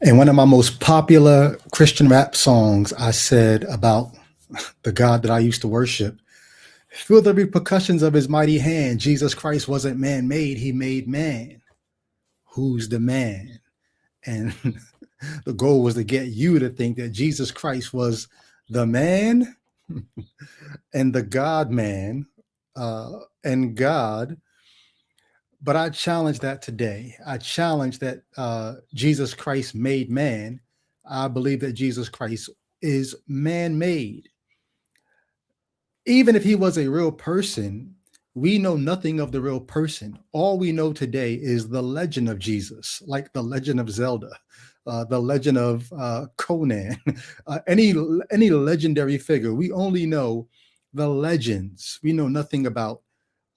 In one of my most popular Christian rap songs, I said about the God that I used to worship, feel the repercussions of his mighty hand. Jesus Christ wasn't man made, he made man. Who's the man? And the goal was to get you to think that Jesus Christ was the man and the God man and God. But I challenge that today. I challenge that Jesus Christ made man. I believe that Jesus Christ is man made. Even if he was a real person, we know nothing of the real person. All we know today is the legend of Jesus, like the legend of Zelda, the legend of Conan, any legendary figure. We only know the legends. We know nothing about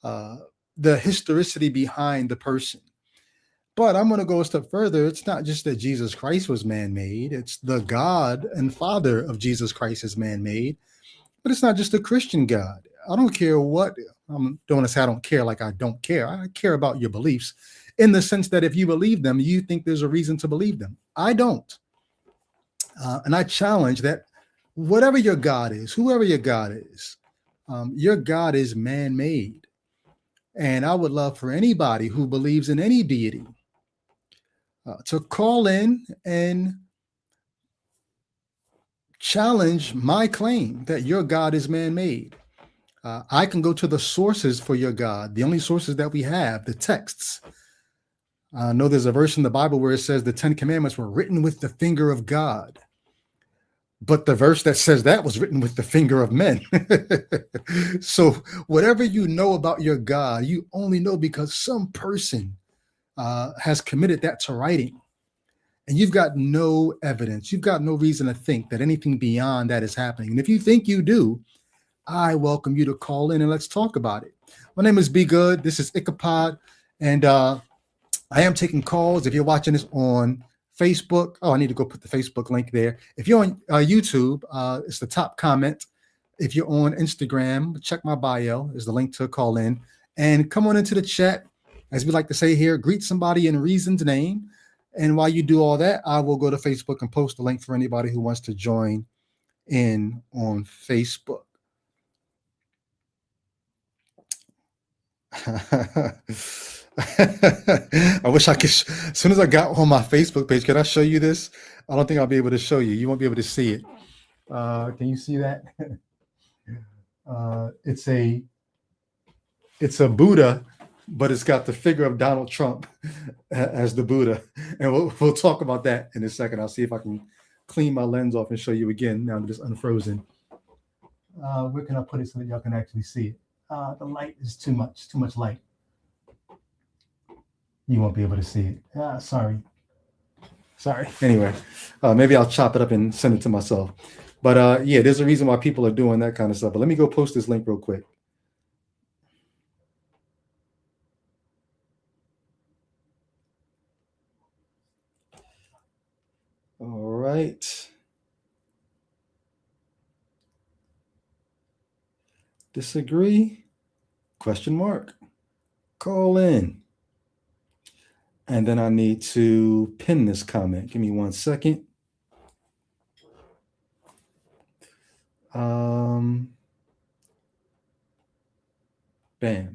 uh, the historicity behind the person. But I'm going to go a step further. It's not just that Jesus Christ was man made, it's the God and Father of Jesus Christ is man made. But it's not just a Christian God. I don't care what, I don't want to say I don't care like I don't care. I care about your beliefs in the sense that if you believe them, you think there's a reason to believe them. I don't. And I challenge that whatever your God is, whoever your God is man made. And I would love for anybody who believes in any deity to call in and challenge my claim that your God is man made. I can go to the sources for your God, the only sources that we have, the texts. I know there's a verse in the Bible where it says the 10 Commandments were written with the finger of God. But the verse that says that was written with the finger of men. So whatever you know about your God, you only know because some person has committed that to writing. And you've got no evidence. You've got no reason to think that anything beyond that is happening. And if you think you do, I welcome you to call in and let's talk about it. My name is Be Good. This is Ichabod. And I am taking calls. If you're watching this on Facebook, I need to go put the Facebook link there. If you're on YouTube, it's the top comment. If you're on Instagram, check my bio. There's the link to call in. And come on into the chat. As we like to say here, greet somebody in reason's name. And while you do all that, I will go to Facebook and post the link for anybody who wants to join in on Facebook. I wish I could. As soon as I got on my Facebook page, can I show you this? I don't think I'll be able to show you. You won't be able to see it. Can you see that? It's a Buddha, but it's got the figure of Donald Trump as the Buddha. And we'll talk about that in a second. I'll see if I can clean my lens off and show you again now that it's unfrozen. Where can I put it so that y'all can actually see it? The light is too much light. You won't be able to see it. Sorry. Anyway, maybe I'll chop it up and send it to myself. But yeah, there's a reason why people are doing that kind of stuff. But let me go post this link real quick. All right. Disagree? Question mark. Call in. And then I need to pin this comment. Give me 1 second. Bam,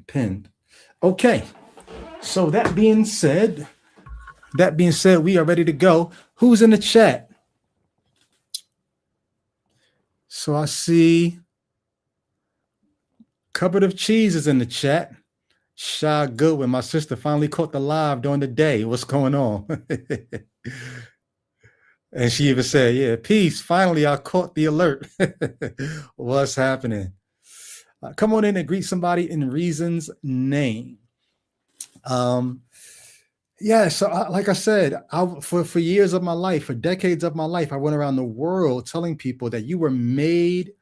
pinned. Okay. So that being said, we are ready to go. Who's in the chat? So I see Cupboard of Cheese is in the chat. Shy Goodwin, my sister finally caught the live during the day. What's going on? And she even said, yeah, peace. Finally, I caught the alert. What's happening? Come on in and greet somebody in reason's name. Yeah, so like I said, for years of my life, for decades of my life, I went around the world telling people that you were made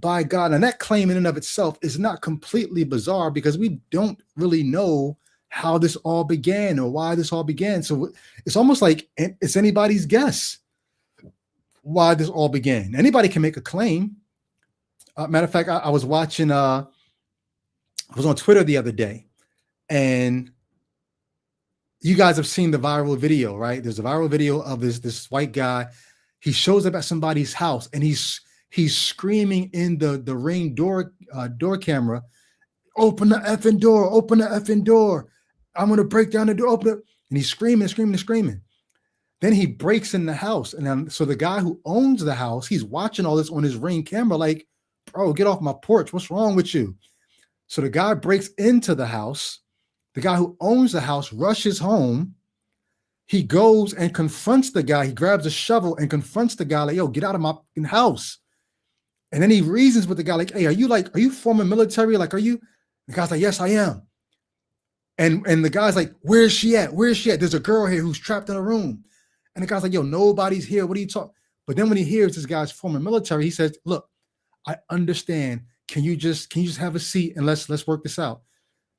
by God. And that claim in and of itself is not completely bizarre because we don't really know how this all began or why this all began. So it's almost like it's anybody's guess why this all began. Anybody can make a claim. Matter of fact, I was watching, I was on Twitter the other day, and You guys have seen the viral video, right? There's a viral video of this white guy. He shows up at somebody's house and he's screaming in the Ring door camera, "Open the effing door! Open the effing door! I'm gonna break down the door! Open it!" And he's screaming, screaming, screaming. Then he breaks in the house, and then so the guy who owns the house, he's watching all this on his Ring camera, like, "Bro, get off my porch! What's wrong with you?" So the guy breaks into the house. The guy who owns the house rushes home. He goes and confronts the guy. He grabs a shovel and confronts the guy, like, "Yo, get out of my house." And then he reasons with the guy, like, "Hey, are you former military? Like, are you?" The guy's like, "Yes, I am." And the guy's like, "Where is she at? Where is she at? There's a girl here who's trapped in a room." And the guy's like, "Yo, nobody's here. What are you talking?" But then when he hears this guy's former military, he says, "Look, I understand. Can you just have a seat and let's work this out?"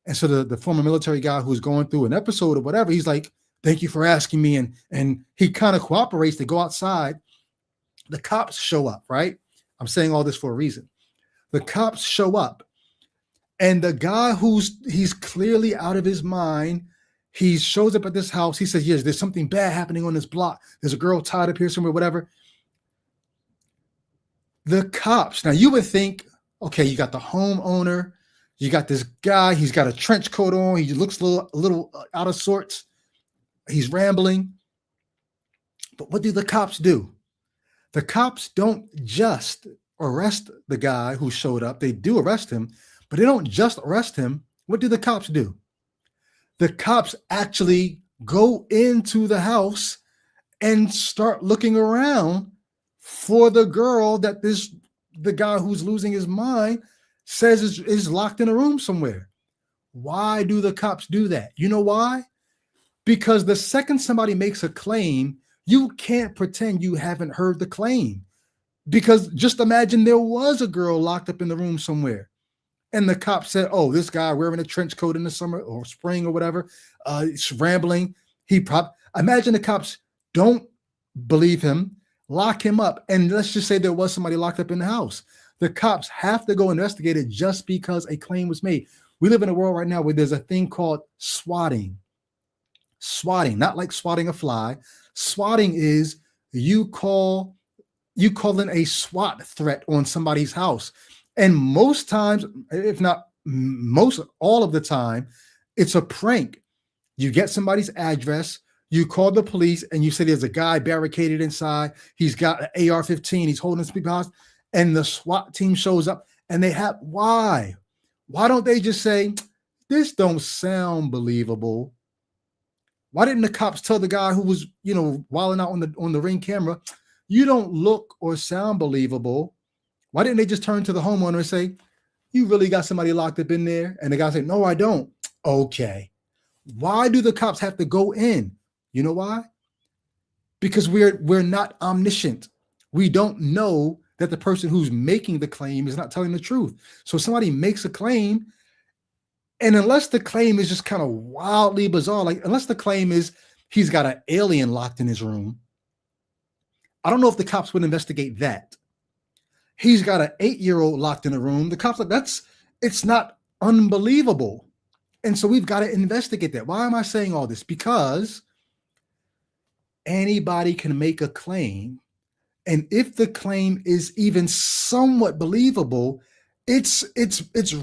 And so the former military guy who's going through an episode or whatever, he's like, "Thank you for asking me." And he kind of cooperates to go outside. The cops show up, right? I'm saying all this for a reason. The cops show up, and the guy he's clearly out of his mind, he shows up at this house. He says, "Yes, there's something bad happening on this block. There's a girl tied up here somewhere, whatever." The cops, now you would think, okay, you got the homeowner, you got this guy, he's got a trench coat on, he looks a little out of sorts, he's rambling. But what do the cops do? The cops don't just arrest the guy who showed up. They do arrest him, but they don't just arrest him. What do the cops do? The cops actually go into the house and start looking around for the girl that the guy who's losing his mind says is locked in a room somewhere. Why do the cops do that? You know why? Because the second somebody makes a claim, you can't pretend you haven't heard the claim. Because just imagine there was a girl locked up in the room somewhere, and the cop said, "Oh, this guy wearing a trench coat in the summer or spring or whatever, it's rambling." Imagine the cops don't believe him, lock him up, and let's just say there was somebody locked up in the house. The cops have to go investigate it just because a claim was made. We live in a world right now where there's a thing called swatting. Swatting, not like swatting a fly. Swatting is you call in a SWAT threat on somebody's house. And most times, if not most, all of the time, it's a prank. You get somebody's address, you call the police, and you say there's a guy barricaded inside. He's got an AR-15. He's holding some people hostage. And the SWAT team shows up, and why? Why don't they just say, "This don't sound believable"? Why didn't the cops tell the guy who was, wilding out on the Ring camera, "You don't look or sound believable"? Why didn't they just turn to the homeowner and say, "You really got somebody locked up in there?" And the guy said, "No, I don't." Okay. Why do the cops have to go in? You know why? Because we're not omniscient. We don't know that the person who's making the claim is not telling the truth. So somebody makes a claim, and unless the claim is just kind of wildly bizarre, like unless the claim is he's got an alien locked in his room, I don't know if the cops would investigate that. He's got an 8-year-old locked in a room. The cops it's not unbelievable. And so we've got to investigate that. Why am I saying all this? Because anybody can make a claim. And if the claim is even somewhat believable, it's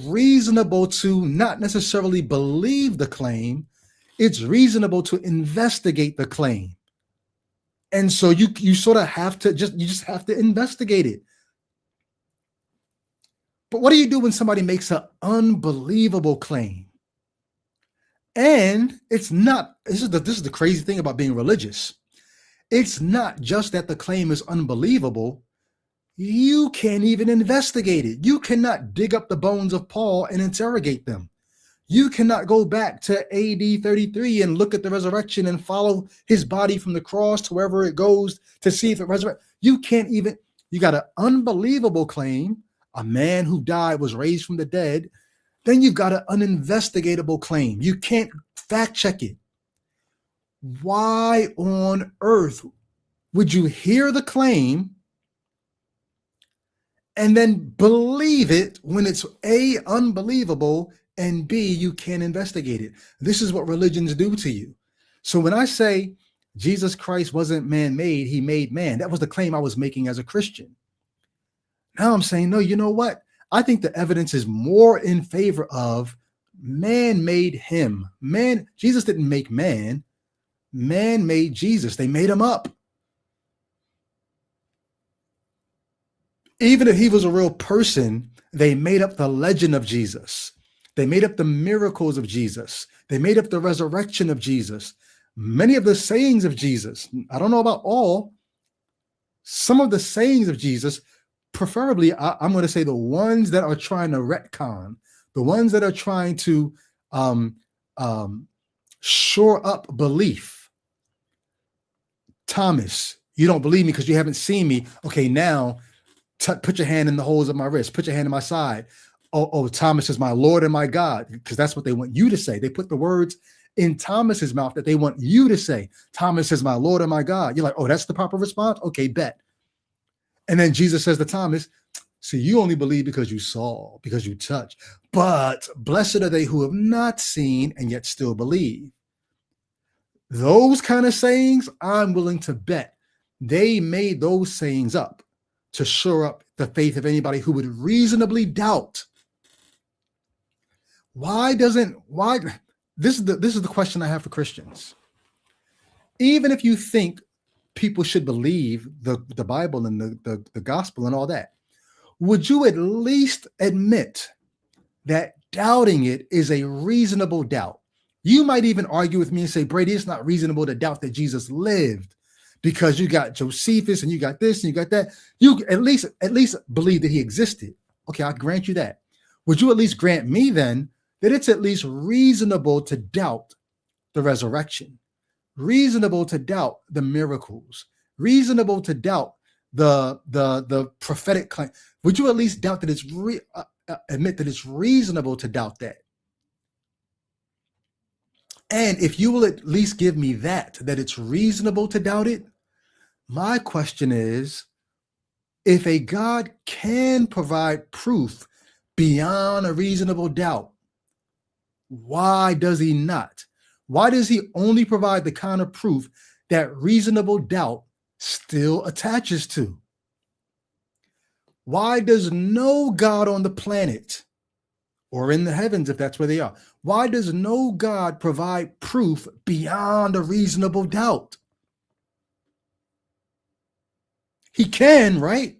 reasonable to not necessarily believe the claim. It's reasonable to investigate the claim. And so you sort of have to just have to investigate it. But what do you do when somebody makes an unbelievable claim? And this is the crazy thing about being religious. It's not just that the claim is unbelievable. You can't even investigate it. You cannot dig up the bones of Paul and interrogate them. You cannot go back to AD 33 and look at the resurrection and follow his body from the cross to wherever it goes to see if it resurrects. You got an unbelievable claim, a man who died was raised from the dead. Then you've got an uninvestigatable claim. You can't fact check it. Why on earth would you hear the claim and then believe it when it's A, unbelievable, and B, you can't investigate it? This is what religions do to you. So when I say Jesus Christ wasn't man-made, he made man, that was the claim I was making as a Christian. Now I'm saying, no, you know what? I think the evidence is more in favor of man made him. Man, Jesus didn't make man. Man made Jesus. They made him up. Even if he was a real person, they made up the legend of Jesus. They made up the miracles of Jesus. They made up the resurrection of Jesus. Many of the sayings of Jesus, I don't know about all, some of the sayings of Jesus, preferably, I'm going to say the ones that are trying to retcon, the ones that are trying to shore up belief. Thomas, you don't believe me because you haven't seen me. Okay, now put your hand in the holes of my wrist. Put your hand in my side. Oh, Thomas is my Lord and my God, because that's what they want you to say. They put the words in Thomas's mouth that they want you to say. Thomas is my Lord and my God. You're like, oh, that's the proper response? Okay, bet. And then Jesus says to Thomas, so you only believe because you saw, because you touched. But blessed are they who have not seen and yet still believe. Those kind of sayings, I'm willing to bet they made those sayings up to shore up the faith of anybody who would reasonably doubt. Why this is the question I have for Christians. Even if you think people should believe the Bible and the gospel and all that, would you at least admit that doubting it is a reasonable doubt? You might even argue with me and say, Brady, it's not reasonable to doubt that Jesus lived, because you got Josephus and you got this and you got that. You at least believe that he existed. Okay, I'll grant you that. Would you at least grant me then that it's at least reasonable to doubt the resurrection, reasonable to doubt the miracles, reasonable to doubt the prophetic claim? Would you at least doubt that it's admit that it's reasonable to doubt that? And if you will at least give me that it's reasonable to doubt it, my question is, if a God can provide proof beyond a reasonable doubt, why does he not? Why does he only provide the kind of proof that reasonable doubt still attaches to? Why does no God on the planet, or in the heavens if that's where they are, why does no God provide proof beyond a reasonable doubt? He can, right?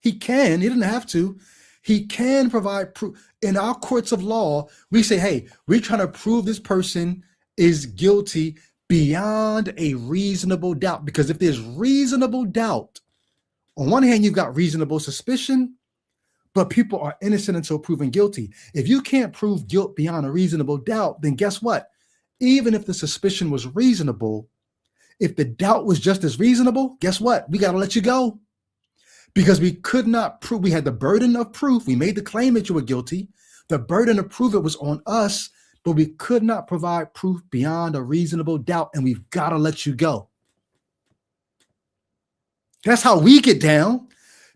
He can. He doesn't have to. He can provide proof. In our courts of law, we say, hey, we're trying to prove this person is guilty beyond a reasonable doubt. Because if there's reasonable doubt, on one hand, you've got reasonable suspicion, but people are innocent until proven guilty. If you can't prove guilt beyond a reasonable doubt, then guess what? Even if the suspicion was reasonable, if the doubt was just as reasonable, guess what? We got to let you go. Because we could not prove, we had the burden of proof. We made the claim that you were guilty. The burden of proof, it was on us, but we could not provide proof beyond a reasonable doubt, and we've got to let you go. That's how we get down,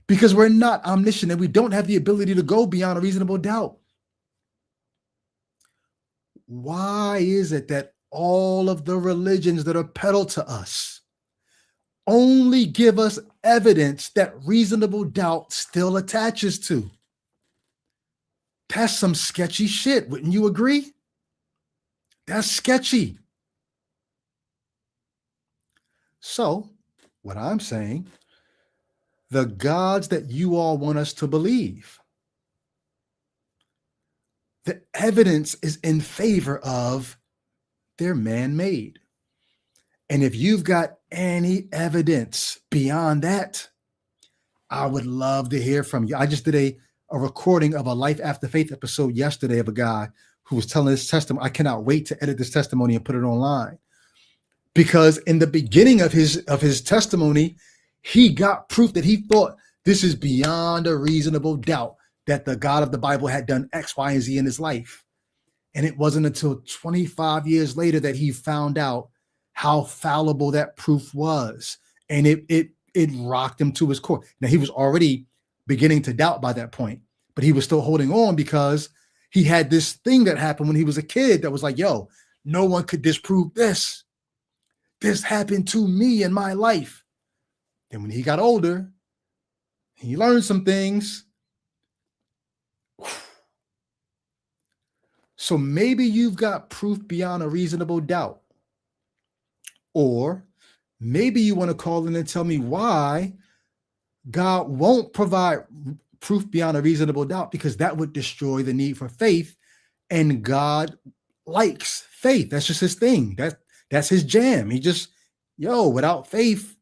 because we're not omniscient and we don't have the ability to go beyond a reasonable doubt. Why is it that all of the religions that are peddled to us only give us evidence that reasonable doubt still attaches to? That's some sketchy shit. Wouldn't you agree? That's sketchy. So, what I'm saying, the gods that you all want us to believe, the evidence is in favor of they're man-made. And if you've got any evidence beyond that, I would love to hear from you. I just did a recording of a Life After Faith episode yesterday of a guy who was telling his testimony. I cannot wait to edit this testimony and put it online, because in the beginning of his testimony, he got proof that he thought this is beyond a reasonable doubt that the God of the Bible had done X, Y, and Z in his life. And it wasn't until 25 years later that he found out how fallible that proof was. And it rocked him to his core. Now, he was already beginning to doubt by that point, but he was still holding on because he had this thing that happened when he was a kid that was like, yo, no one could disprove this. this happened to me in my life. Then when he got older, he learned some things. So maybe you've got proof beyond a reasonable doubt. Or maybe you want to call in and tell me why God won't provide proof beyond a reasonable doubt, because that would destroy the need for faith. And God likes faith. That's just his thing. That's his jam. He just, without faith,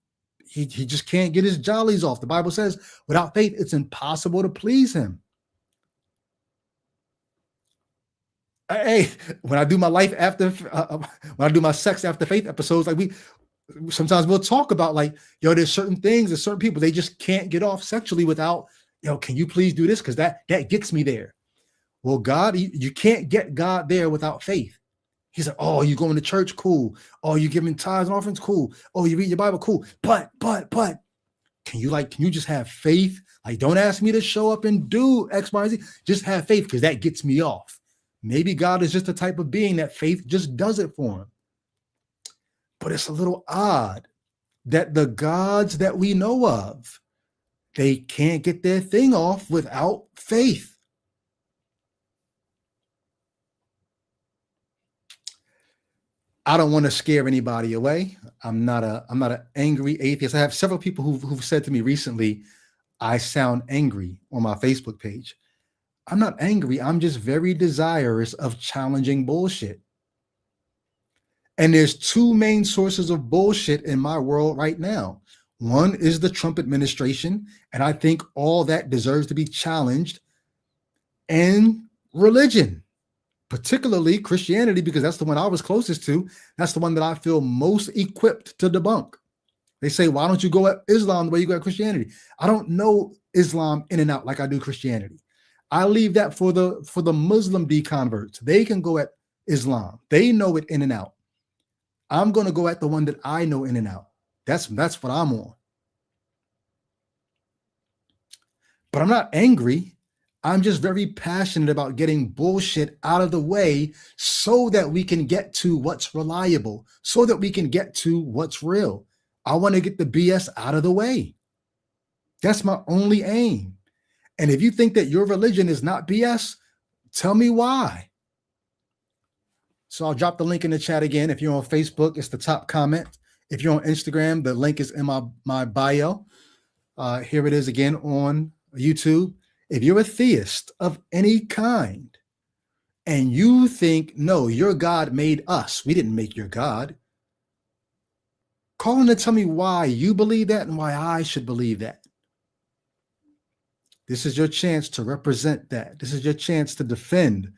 he just can't get his jollies off. The Bible says, without faith, it's impossible to please him. Hey, when I do my life after, when I do my sex after faith episodes, like sometimes we'll talk about like, there's certain things, there's certain people, they just can't get off sexually without, can you please do this? Because that gets me there. Well, God, you can't get God there without faith. He's like, oh, you going to church? Cool. Oh, you giving tithes and offerings? Cool. Oh, you read your Bible? Cool. But, can you just have faith? Like, don't ask me to show up and do X, Y, Z. Just have faith, because that gets me off. Maybe God is just the type of being that faith just does it for him. But it's a little odd that the gods that we know of, they can't get their thing off without faith. I don't want to scare anybody away. I'm not an angry atheist. I have several people who've said to me recently, I sound angry on my Facebook page. I'm not angry. I'm just very desirous of challenging bullshit. And there's two main sources of bullshit in my world right now. One is the Trump administration, and I think all that deserves to be challenged, and religion, particularly Christianity, because that's the one I was closest to. That's the one that I feel most equipped to debunk. They say, why don't you go at Islam the way you go at Christianity? I don't know Islam in and out like I do Christianity. I leave that for the Muslim deconverts. They can go at Islam. They know it in and out. I'm going to go at the one that I know in and out. That's what I'm on. But I'm not angry. I'm just very passionate about getting bullshit out of the way so that we can get to what's reliable, so that we can get to what's real. I want to get the BS out of the way. That's my only aim. And if you think that your religion is not BS, tell me why. So I'll drop the link in the chat again. If you're on Facebook, it's the top comment. If you're on Instagram, the link is in my bio. Here it is again on YouTube. If you're a theist of any kind and you think, no, your God made us, we didn't make your God, call in to tell me why you believe that and why I should believe that. This is your chance to represent that. This is your chance to defend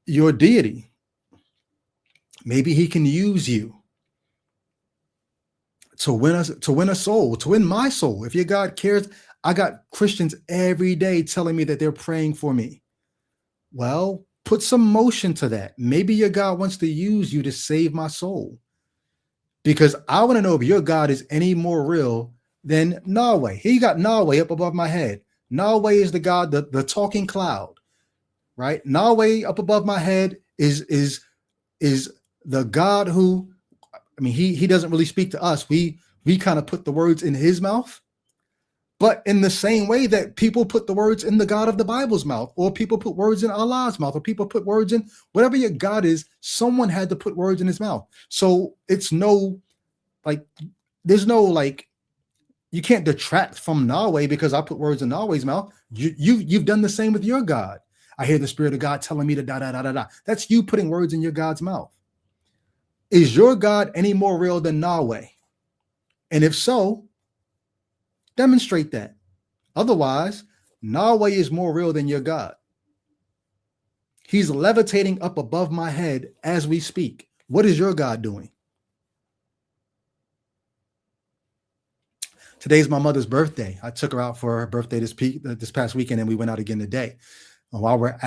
your deity. Maybe he can use you to win a soul, to win my soul. If your God cares, I got Christians every day telling me that they're praying for me. Well, put some motion to that. Maybe your God wants to use you to save my soul. Because I want to know if your God is any more real than Yahweh. Here you got Yahweh up above my head. Yahweh is the God, the talking cloud, right? Yahweh up above my head is the God who, I mean, he doesn't really speak to us. We kind of put the words in his mouth, but in the same way that people put the words in the God of the Bible's mouth, or people put words in Allah's mouth, or people put words in whatever your God is, someone had to put words in his mouth. So it's there's no you can't detract from Yahweh because I put words in Yahweh's mouth. You've done the same with your God. I hear the Spirit of God telling me to da da da da da. That's you putting words in your God's mouth. Is your God any more real than Yahweh? And if so, demonstrate that. Otherwise, Yahweh is more real than your God. He's levitating up above my head as we speak. What is your God doing? Today's my mother's birthday. I took her out for her birthday this past weekend, and we went out again today. And while we're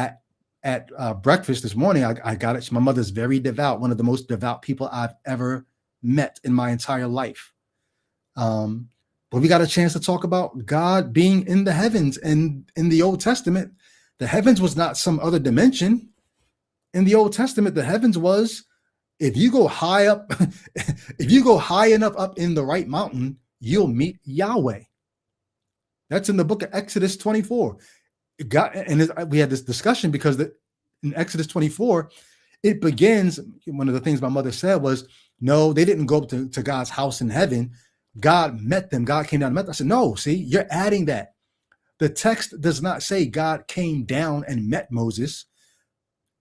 at breakfast this morning, I got it. My mother's very devout, one of the most devout people I've ever met in my entire life. But we got a chance to talk about God being in the heavens. And in the Old Testament, the heavens was not some other dimension. In the Old Testament, the heavens was If you go high up, if you go high enough up in the right mountain, you'll meet Yahweh. That's in the book of Exodus 24. We had this discussion because in Exodus 24, it begins. One of the things my mother said was, no, they didn't go up to God's house in heaven. God met them. God came down and met them. I said, no, see, you're adding that. The text does not say God came down and met Moses.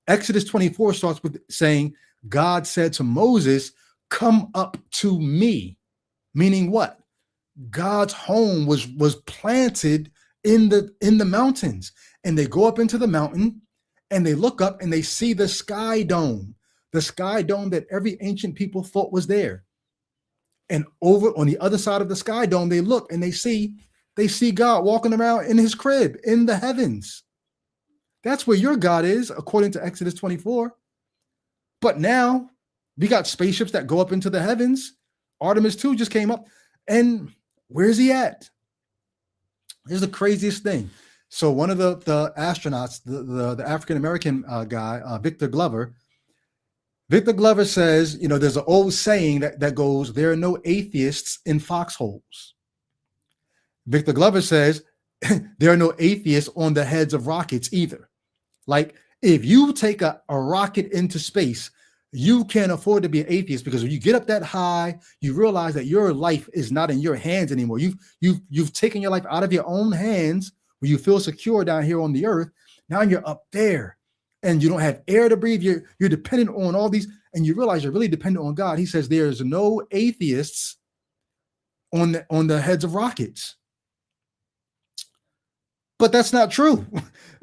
Exodus 24 starts with saying, God said to Moses, come up to me. Meaning what? God's home was planted in the mountains. And they go up into the mountain and they look up and they see the sky dome that every ancient people thought was there. And over on the other side of the sky dome, they look and they see God walking around in his crib in the heavens. That's where your God is, according to Exodus 24. But now we got spaceships that go up into the heavens. Artemis 2 just came up. And where's he at? Here's the craziest thing. So one of the astronauts, the African-American guy, Victor Glover says, there's an old saying that goes, there are no atheists in foxholes. Victor Glover says, there are no atheists on the heads of rockets either. Like, if you take a rocket into space, you can't afford to be an atheist, because when you get up that high, you realize that your life is not in your hands anymore. You've taken your life out of your own hands, where you feel secure down here on the earth. Now you're up there and you don't have air to breathe. You're dependent on all these, and you realize you're really dependent on God. He says there's no atheists on the heads of rockets. But that's not true.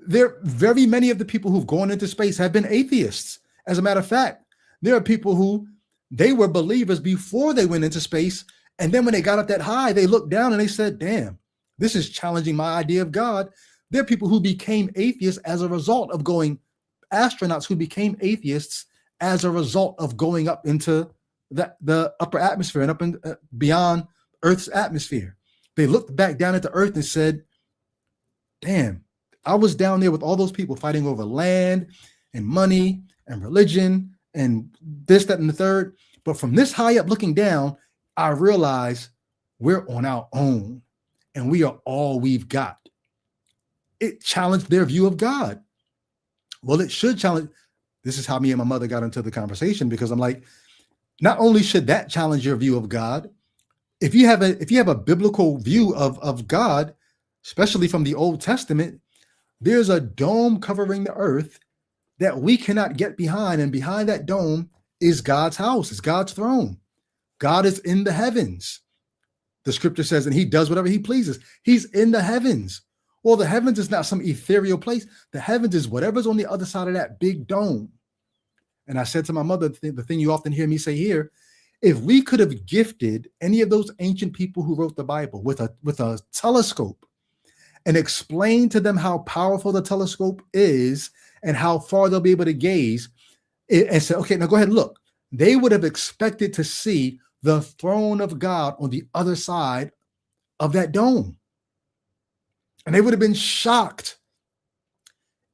Very many of the people who've gone into space have been atheists. As a matter of fact, there are people who, they were believers before they went into space. And then when they got up that high, they looked down and they said, damn, this is challenging my idea of God. There are people who became atheists as a result of astronauts who became atheists as a result of going up into the upper atmosphere and up in, beyond Earth's atmosphere. They looked back down at the earth and said, damn, I was down there with all those people fighting over land and money and religion and this, that, and the third. But from this high up looking down, I realize we're on our own and we are all we've got. It challenged their view of God. Well, it should challenge. This is how me and my mother got into the conversation, because I'm like, not only should that challenge your view of God, if you have a biblical view of God, especially from the Old Testament, there's a dome covering the earth that we cannot get behind. And behind that dome is God's house, is God's throne. God is in the heavens. The scripture says, and he does whatever he pleases. He's in the heavens. Well, the heavens is not some ethereal place. The heavens is whatever's on the other side of that big dome. And I said to my mother, the thing you often hear me say here, if we could have gifted any of those ancient people who wrote the Bible with a telescope and explained to them how powerful the telescope is and how far they'll be able to gaze, and said, okay, now go ahead and look, they would have expected to see the throne of God on the other side of that dome. And they would have been shocked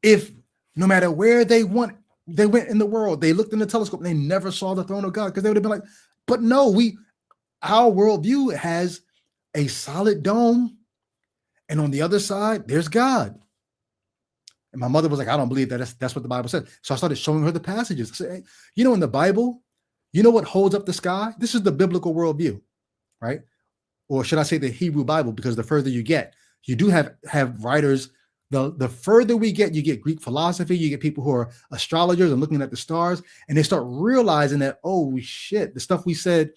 if, no matter where they went in the world, they looked in the telescope and they never saw the throne of God, because they would have been like, but no, our worldview has a solid dome, and on the other side, there's God. And my mother was like, I don't believe that. That's what the Bible says. So I started showing her the passages. I said, hey, in the Bible, you know what holds up the sky? This is the biblical worldview, right? Or should I say the Hebrew Bible? Because the further you get, you do have writers. The further we get, you get Greek philosophy, you get people who are astrologers and looking at the stars, and they start realizing that, oh shit, the stuff we said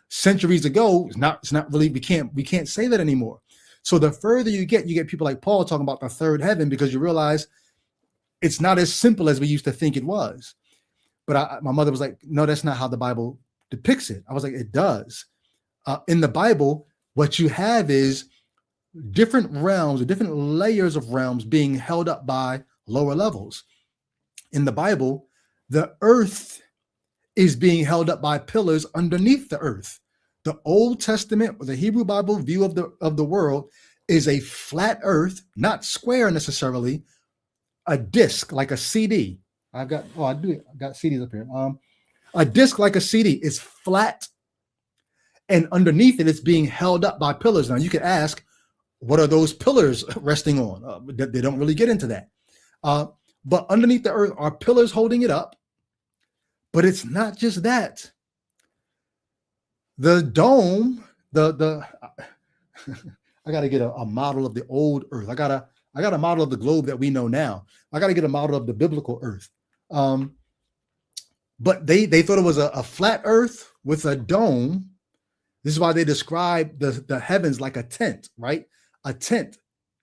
centuries ago is not really, we can't say that anymore. So the further you get people like Paul talking about the third heaven, because you realize it's not as simple as we used to think it was. But my mother was like, no, that's not how the Bible depicts it. I was like, it does. In the Bible, what you have is different realms or different layers of realms being held up by lower levels. In the Bible, the earth is being held up by pillars underneath the earth. The Old Testament, or the Hebrew Bible view of the world, is a flat earth, not square necessarily, a disc like a CD. I've got CDs up here. A disc like a CD is flat, and underneath it, it's being held up by pillars. Now you could ask, what are those pillars resting on? They don't really get into that. But underneath the earth are pillars holding it up. But it's not just that. The dome, the I got to get a model of the old earth. I got a model of the globe that we know now. I got to get a model of the biblical earth. But they thought it was a flat earth with a dome. This is why they describe the heavens like a tent, right? A tent.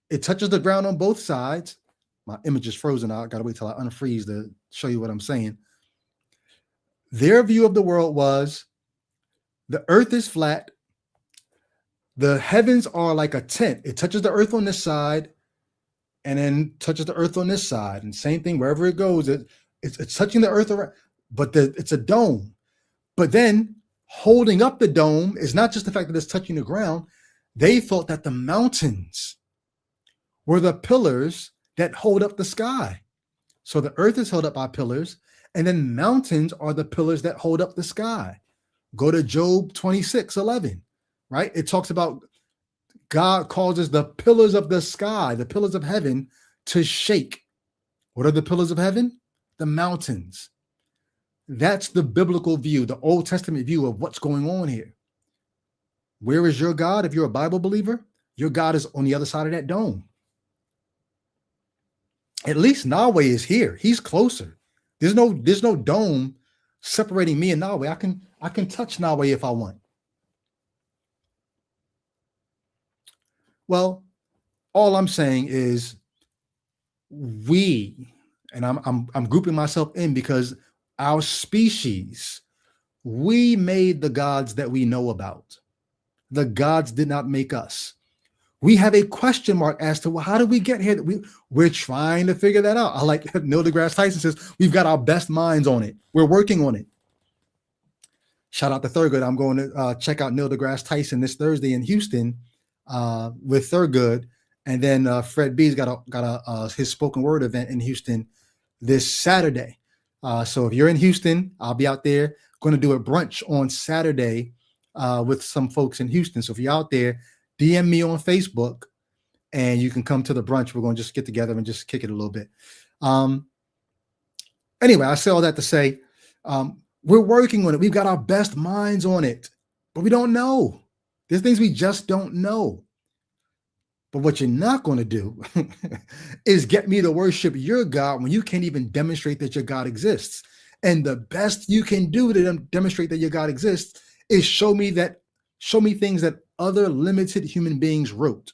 It touches the ground on both sides. My image is frozen. I got to wait till I unfreeze to show you what I'm saying. Their view of the world was the earth is flat. The heavens are like a tent. It touches the earth on this side and then touches the earth on this side. And same thing, wherever it goes, it's touching the earth around, but it's a dome. But then holding up the dome is not just the fact that it's touching the ground. They thought that the mountains were the pillars that hold up the sky. So the earth is held up by pillars, and then mountains are the pillars that hold up the sky. Go to Job 26:11, right? It talks about God causes the pillars of the sky, the pillars of heaven, to shake. What are the pillars of heaven? The mountains. That's the biblical view, the Old Testament view of what's going on here. Where is your God? If you're a Bible believer, your God is on the other side of that dome. At least Yahweh is here. He's closer. There's no dome separating me and Yahweh. I can touch Yahweh if I want. Well, all I'm saying is we, and I'm grouping myself in because our species, we made the gods that we know about. The gods did not make us. We have a question mark as to, well, how did we get here? We're trying to figure that out. I like Neil deGrasse Tyson says, we've got our best minds on it. We're working on it. Shout out to Thurgood. I'm going to check out Neil deGrasse Tyson this Thursday in Houston with Thurgood. And then Fred B's got his spoken word event in Houston this Saturday. So if you're in Houston, I'll be out there. Going to do a brunch on Saturday with some folks in Houston. So if you're out there, DM me on Facebook and you can come to the brunch. We're going to just get together and just kick it a little bit. Anyway, I say all that to say, we're working on it. We've got our best minds on it, but we don't know. There's things we just don't know. But what you're not going to do is get me to worship your God when you can't even demonstrate that your God exists. And the best you can do to demonstrate that your God exists is show me things that other limited human beings wrote.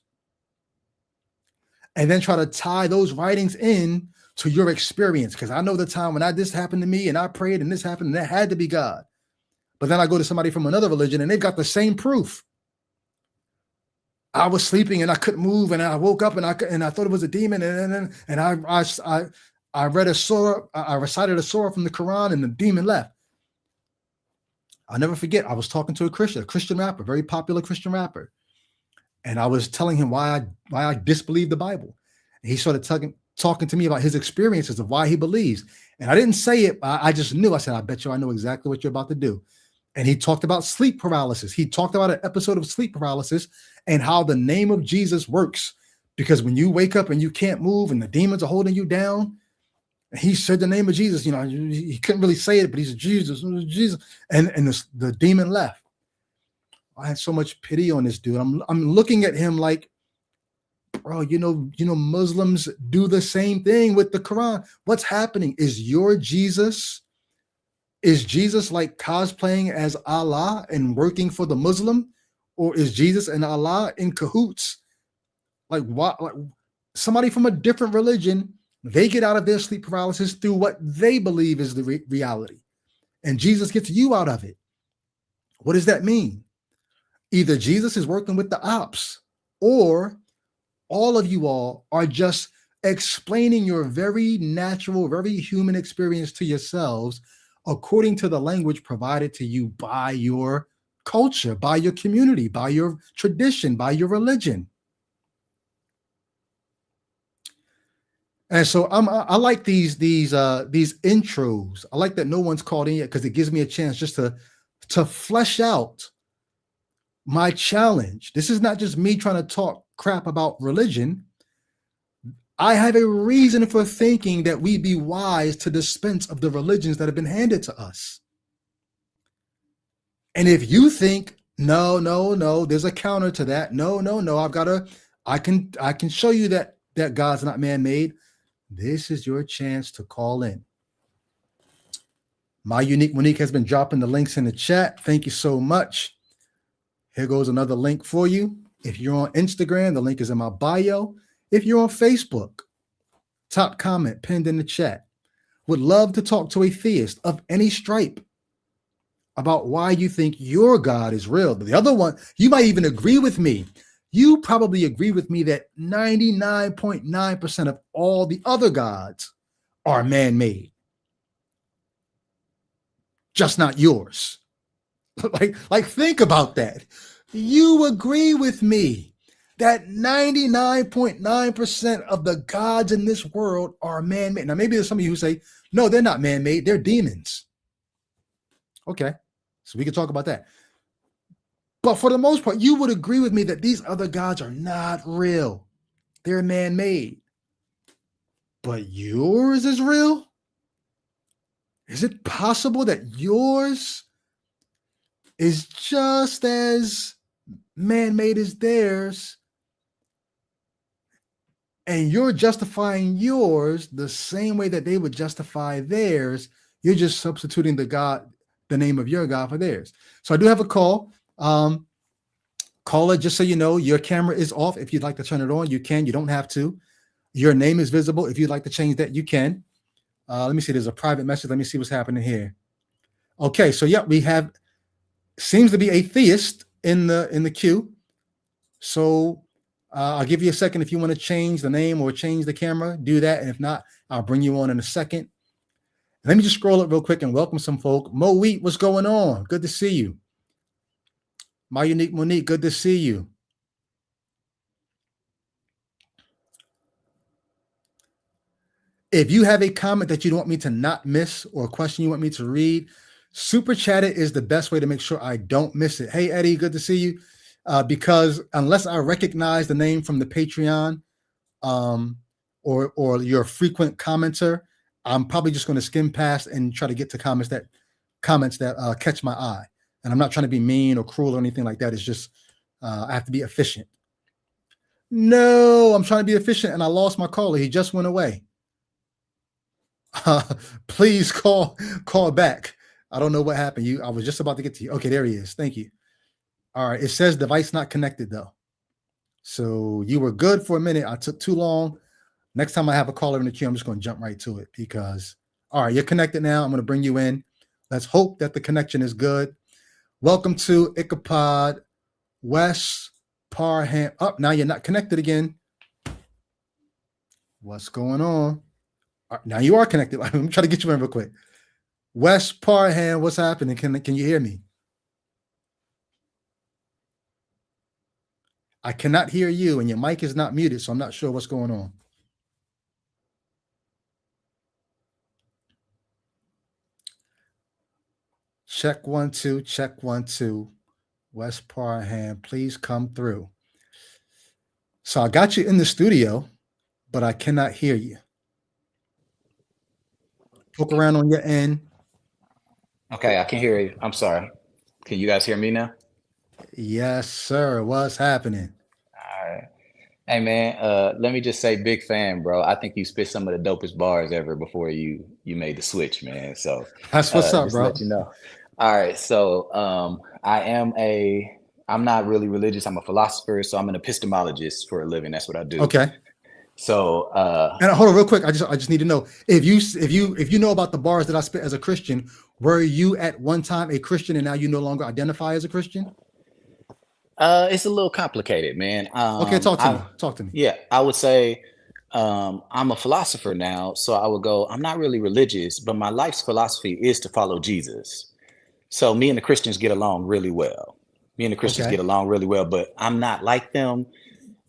And then try to tie those writings in to your experience. Because I know the time when this happened to me and I prayed and this happened and that had to be God. But then I go to somebody from another religion and they've got the same proof. I was sleeping and I couldn't move and I woke up and I thought it was a demon and I read a surah, I recited a surah from the Quran and the demon left. I'll never forget. I was talking to a Christian rapper, very popular Christian rapper, and I was telling him why I disbelieve the Bible. And he started talking to me about his experiences of why he believes. And I didn't say it. I just knew. I said, I bet you I know exactly what you're about to do. And he talked about sleep paralysis. He talked about an episode of sleep paralysis and how the name of Jesus works. Because when you wake up and you can't move and the demons are holding you down, he said the name of Jesus. You know, he couldn't really say it, but he said, Jesus, Jesus. And the demon left. I had so much pity on this dude. I'm looking at him like, bro, you know, Muslims do the same thing with the Quran. What's happening? Is Jesus like cosplaying as Allah and working for the Muslim? Or is Jesus and Allah in cahoots? Like what? Like somebody from a different religion, they get out of their sleep paralysis through what they believe is the reality. And Jesus gets you out of it. What does that mean? Either Jesus is working with the ops, or all of you all are just explaining your very natural, very human experience to yourselves according to the language provided to you by your culture, by your community, by your tradition, by your religion. And so I like these intros. I like that no one's called in yet because it gives me a chance just to flesh out my challenge. This is not just me trying to talk crap about religion. I have a reason for thinking that we be wise to dispense of the religions that have been handed to us. And if you think, no, no, no, there's a counter to that. No, no, no, I can show you that God's not man-made. This is your chance to call in. My Unique Monique has been dropping the links in the chat. Thank you so much. Here goes another link for you. If you're on Instagram, the link is in my bio. If you're on Facebook, top comment pinned in the chat. Would love to talk to a theist of any stripe about why you think your God is real. The other one, you might even agree with me. You probably agree with me that 99.9% of all the other gods are man-made, just not yours. like think about that. You agree with me that 99.9% of the gods in this world are man-made. Now, maybe there's some of you who say, no, they're not man-made, they're demons. Okay, so we can talk about that. But for the most part, you would agree with me that these other gods are not real. They're man-made. But yours is real? Is it possible that yours is just as man-made as theirs, and you're justifying yours the same way that they would justify theirs? You're just substituting the name of your God for theirs. So I do have a call. Caller, just so you know, your camera is off. If you'd like to turn it on, you can. You don't have to. Your name is visible. If you'd like to change that, you can. Let me see. There's a private message. Let me see what's happening here. Okay, so yeah, we have seems to be a theist in the queue. So I'll give you a second if you want to change the name or change the camera. Do that, and if not, I'll bring you on in a second. Let me just scroll up real quick and welcome some folk. Mo Wheat, what's going on? Good to see you. My Unique Monique, good to see you. If you have a comment that you don't want me to not miss or a question you want me to read, super chat it is the best way to make sure I don't miss it. Hey, Eddie, good to see you. Because unless I recognize the name from the Patreon or your frequent commenter, I'm probably just going to skim past and try to get to comments that catch my eye. And I'm not trying to be mean or cruel or anything like that. It's just I have to be efficient. No, I'm trying to be efficient, and I lost my caller. He just went away. Please call back. I don't know what happened. I was just about to get to you. Okay, there he is. Thank you. All right. It says device not connected though. So you were good for a minute. I took too long. Next time I have a caller in the queue, I'm just going to jump right to it because, all right, you're connected now. I'm going to bring you in. Let's hope that the connection is good. Welcome to Ichabod West Parham. Up now you're not connected again. What's going on? Now you are connected. Let me try to get you in real quick. West Parham, what's happening? Can you hear me? I cannot hear you, and your mic is not muted, so I'm not sure what's going on. Check 1 2, check 1 2. West Parham, please come through. So I got you in the studio, but I cannot hear you. Poke around on your end. Okay, I can hear you. I'm sorry. Can you guys hear me now? Yes, sir. What's happening? All right. Hey man, let me just say, big fan, bro. I think you spit some of the dopest bars ever before you made the switch, man. So That's what's up, just to bro. let you know. All right, so I'm not really religious. I'm a philosopher, so I'm an epistemologist for a living. That's what I do. Okay. So and hold on real quick. I just need to know if you know about the bars that I spit as a Christian, were you at one time a Christian and now you no longer identify as a Christian? it's a little complicated, man. Okay, talk to me. Yeah, I would say I'm a philosopher now, so I would go, I'm not really religious, but my life's philosophy is to follow Jesus. So me and the Christians get along really well. But I'm not like them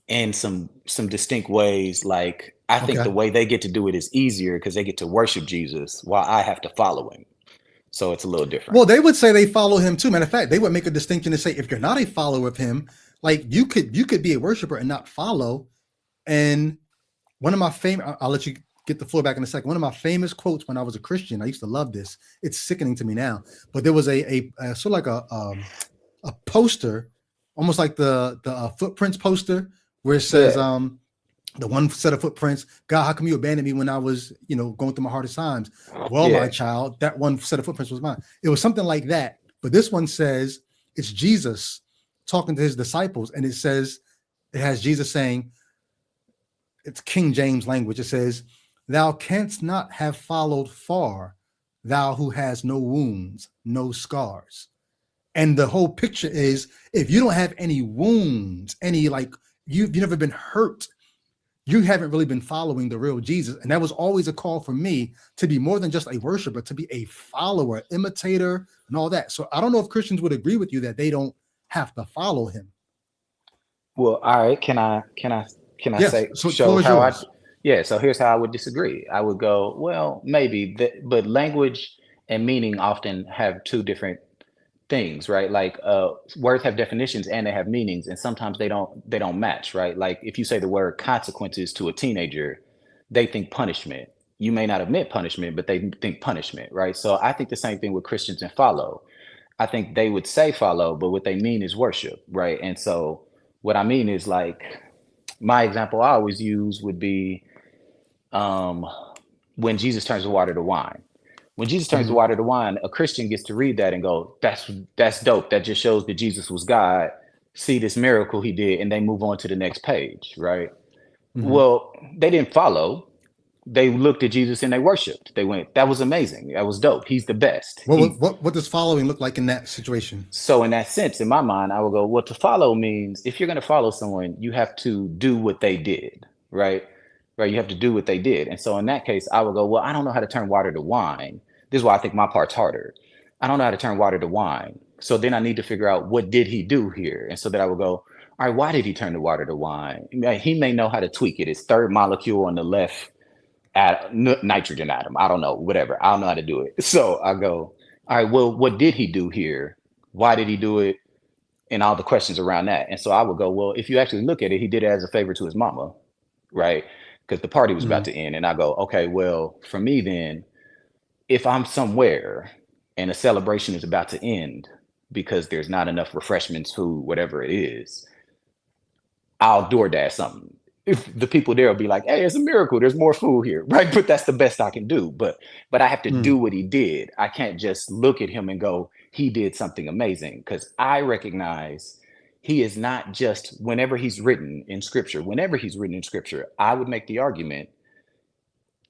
in some distinct ways. Like I think Okay. the way they get to do it is easier because they get to worship Jesus while I have to follow him. So it's a little different. Well, they would say they follow him too. Matter of fact, they would make a distinction and say if you're not a follower of him, like you could be a worshiper and not follow. And one of my famous, I'll let you get the floor back in a second. One of my famous quotes when I was a Christian, I used to love this. It's sickening to me now, but there was a sort of like a poster, almost like the footprints poster, where it says Yeah. the one set of footprints, God, how come you abandoned me when I was, going through my hardest times? Well, my Yeah. child, that one set of footprints was mine. It was something like that. But this one says it's Jesus talking to his disciples, and it has Jesus saying, it's King James language. It says, thou canst not have followed far, thou who has no wounds, no scars. And the whole picture is if you don't have any wounds, any like you've never been hurt, you haven't really been following the real Jesus. And that was always a call for me to be more than just a worshiper, to be a follower, imitator, and all that. So I don't know if Christians would agree with you that they don't have to follow him. Well, all right. Can I Yes. say So the show floor is how I? yours. Yeah. So here's how I would disagree. I would go, well, maybe, but language and meaning often have two different things, right? Like words have definitions and they have meanings, and sometimes they don't match, right? Like if you say the word consequences to a teenager, they think punishment. You may not have meant punishment, but they think punishment, right? So I think the same thing with Christians and follow. I think they would say follow, but what they mean is worship, right? And so what I mean is like my example I always use would be um, when Jesus turns the water to wine. When Jesus turns the Mhm. water to wine, a Christian gets to read that and go, that's dope. That just shows that Jesus was God. See this miracle he did, and they move on to the next page, right? Mhm. Well, they didn't follow. They looked at Jesus and they worshiped. They went, that was amazing. That was dope. He's the best. What does following look like in that situation? So in that sense, in my mind, I will go, well, to follow means if you're going to follow someone, you have to do what they did, right? Right. You have to do what they did. And so in that case, I would go, well, I don't know how to turn water to wine. This is why I think my part's harder. I don't know how to turn water to wine. So then I need to figure out what did he do here? And so that I would go, all right, why did he turn the water to wine? He may know how to tweak it. His third molecule on the left nitrogen atom. I don't know, whatever. I don't know how to do it. So I go, all right, well, what did he do here? Why did he do it? And all the questions around that. And so I would go, well, if you actually look at it, he did it as a favor to his mama, right? Because the party was about Mhm. to end. And I go, okay, well, for me then, if I'm somewhere and a celebration is about to end because there's not enough refreshments, food, whatever it is, I'll DoorDash something. If the people there will be like, "Hey, it's a miracle. There's more food here," right? But that's the best I can do. But I have to do Mhm. what he did. I can't just look at him and go, "He did something amazing," because I recognize he is not just whenever he's written in scripture. Whenever he's written in scripture, I would make the argument.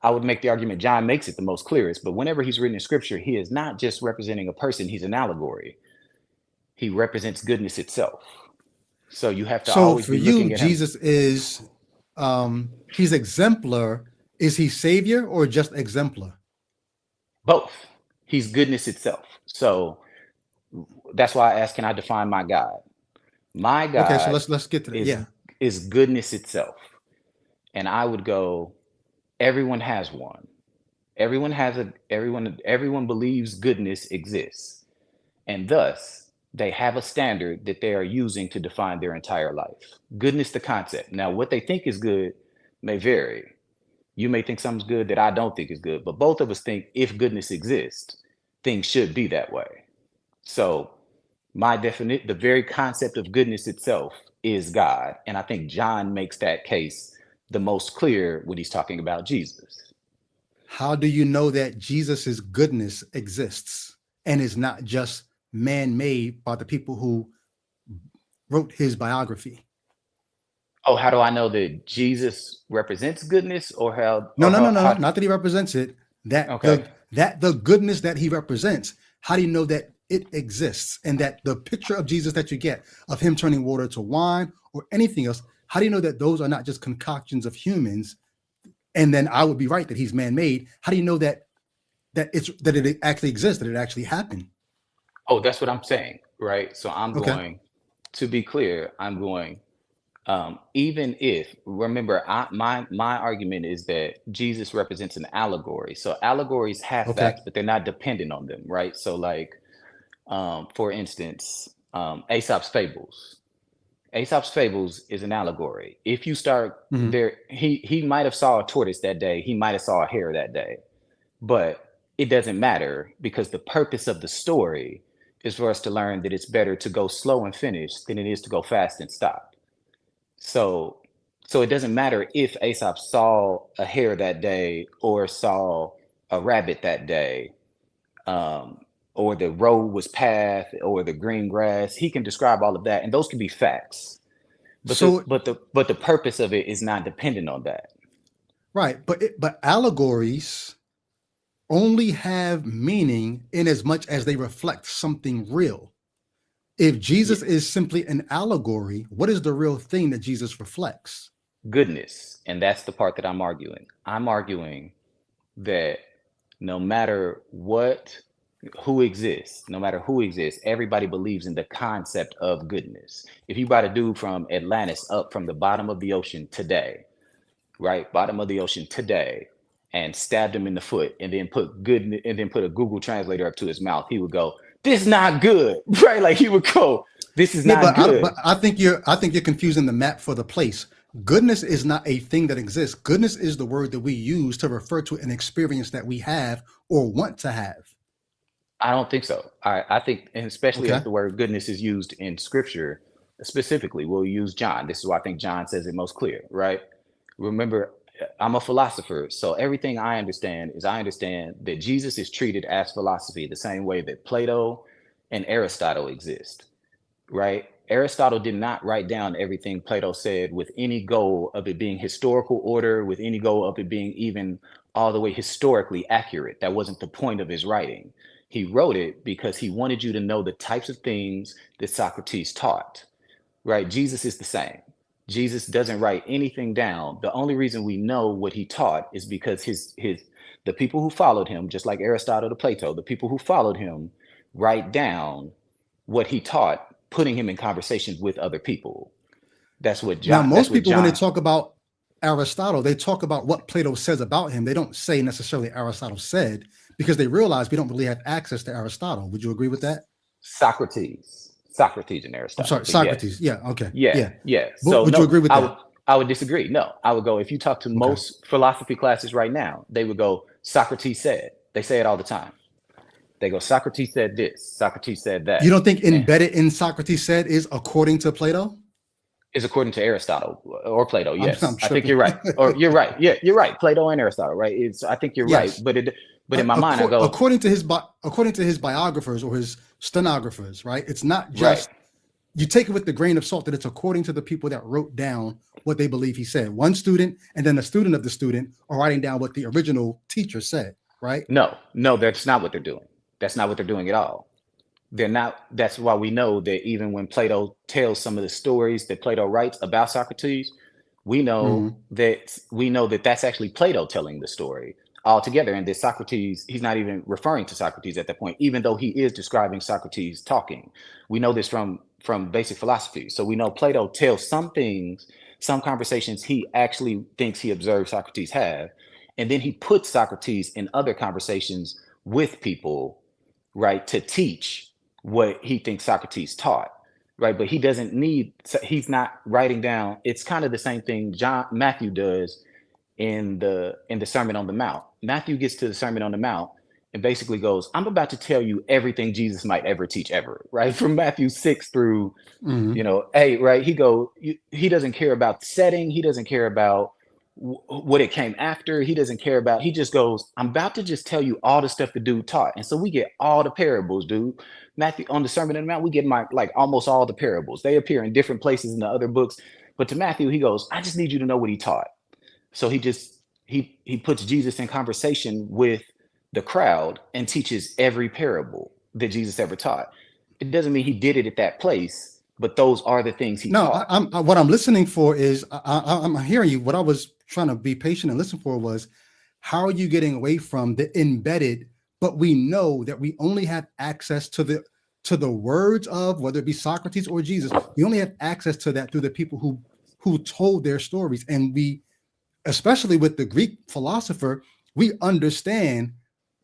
I would make the argument. John makes it the most clearest. But whenever he's written in scripture, he is not just representing a person. He's an allegory. He represents goodness itself. So you have to So always for be you, looking at him. Jesus is he's exemplar. Is he savior or just exemplar? Both. He's goodness itself. So that's why I asked, can I define my God? My Okay, so God let's get to that. is Yeah. is goodness itself. And I would go, everyone has one. Everyone believes goodness exists. And thus they have a standard that they are using to define their entire life. Goodness the concept. Now what they think is good may vary. You may think something's good that I don't think is good, but both of us think if goodness exists, things should be that way. So the very concept of goodness itself is God. And I think John makes that case the most clear when he's talking about Jesus. How do you know that Jesus's goodness exists and is not just man-made by the people who wrote his biography? Oh, how do I know that Jesus represents goodness No, no, no, no, no. how Not that he represents it. That okay. the goodness that he represents. How do you know that it exists and that the picture of Jesus that you get of him turning water to wine or anything else? How do you know that those are not just concoctions of humans? And then I would be right that he's man-made. How do you know that it actually exists, that it actually happened? Oh, that's what I'm saying, right? So I'm Okay. going to be clear, I'm going Even if, remember, my argument is that Jesus represents an allegory. So allegories have Okay. facts, but they're not dependent on them, right? So like, for instance, Aesop's fables. Aesop's fables is an allegory. If you start Mhm. there, he might have saw a tortoise that day. He might have saw a hare that day, but it doesn't matter because the purpose of the story is for us to learn that it's better to go slow and finish than it is to go fast and stop. So, so it doesn't matter if Aesop saw a hare that day or saw a rabbit that day, um, or the road was path or the green grass. He can describe all of that, and those can be facts. But the So but the but the purpose of it is not dependent on that. right, but allegories only have meaning in as much as they reflect something real. If Yeah, Jesus is simply an allegory, what is the real thing that Jesus reflects? goodness, and that's the part that I'm arguing. I'm arguing that no matter what no matter who exists, everybody believes in the concept of goodness. If you brought a dude from Atlantis up from the bottom of the ocean today, right, bottom of the ocean today, and stabbed him in the foot, and then put a Google translator up to his mouth, he would go, "This is not good," right? Like he would go, "This is Yeah, not but good." I think you're confusing the map for the place. Goodness is not a thing that exists. Goodness is the word that we use to refer to an experience that we have or want to have. I don't think so. I think, and especially Okay. as the word goodness is used in scripture, specifically, we'll use John. This is why I think John says it most clear, right? Remember, I'm a philosopher, so everything I understand is I understand that Jesus is treated as philosophy the same way that Plato and Aristotle exist, right? Aristotle did not write down everything Plato said with any goal of it being historical order, with any goal of it being even all the way historically accurate. That wasn't the point of his writing. He wrote it because he wanted you to know the types of things that Socrates taught, right? Jesus is the same. Jesus doesn't write anything down. The only reason we know what he taught is because his the people who followed him, just like Aristotle to Plato, the people who followed him write down what he taught, putting him in conversations with other people. Now, That's most what people, when they John. talk about Aristotle, they talk about what Plato says about him. They don't say necessarily Aristotle said because they realize we don't really have access to Aristotle. Would you agree with that? Socrates and I'm Aristotle. sorry, But yes, Socrates. Yeah. Okay. yeah, Yeah. yeah. So Would you no, agree with that? I would disagree. No, I would go, if you talk to Okay. most philosophy classes right now, they would go, Socrates said. They say it all the time. They go, Socrates said this, Socrates said You that. don't think And embedded in Socrates said is according to Plato? is according to Aristotle or Plato. I'm Yes, I think tripping. you're right. Or you're right. Yeah, you're right. Plato and Aristotle, right? It's I think you're right. Yes. But in my mind, I go, According to his biographers or his stenographers, right? It's not right. just you take it with the grain of salt that it's according to the people that wrote down what they believe he said. One student and then a student of the student are writing down what the original teacher said, right? No, no, that's not what they're doing. That's not what they're doing at all. They're not. That's why we know that even when Plato tells some of the stories that Plato writes about Socrates, Mhm. we know that that's actually Plato telling the story altogether, and that Socrates, he's not even referring to Socrates at that point, even though he is describing Socrates talking. We know this from basic philosophy. So we know Plato tells some things, some conversations he actually thinks he observed Socrates have, and then he puts Socrates in other conversations with people, right, to teach what he thinks Socrates taught, right? But he doesn't need, he's not writing down. It's kind of the same thing Matthew does in the Sermon on the Mount. Matthew gets to the Sermon on the Mount and basically goes, "I'm about to tell you everything Jesus might ever teach ever," right? From Matthew 6 through Mhm. 8, right? He doesn't care about the setting. He doesn't care about what it came after. He doesn't care about, he just goes, "I'm about to just tell you all the stuff the dude taught." And so we get all the parables, dude. Matthew on the Sermon on the Mount, we get like almost all the parables. They appear in different places in the other books. But to Matthew, he goes, "I just need you to know what he taught." So he puts Jesus in conversation with the crowd and teaches every parable that Jesus ever taught. It doesn't mean he did it at that place, but those are the things he No, taught. what I'm listening for is I'm hearing you. What I was trying to be patient and listen for was how are you getting away from the embedded, but we know that we only have access to the words of whether it be Socrates or Jesus. We only have access to that through the people who who told their stories. And we, especially with the Greek philosopher, we understand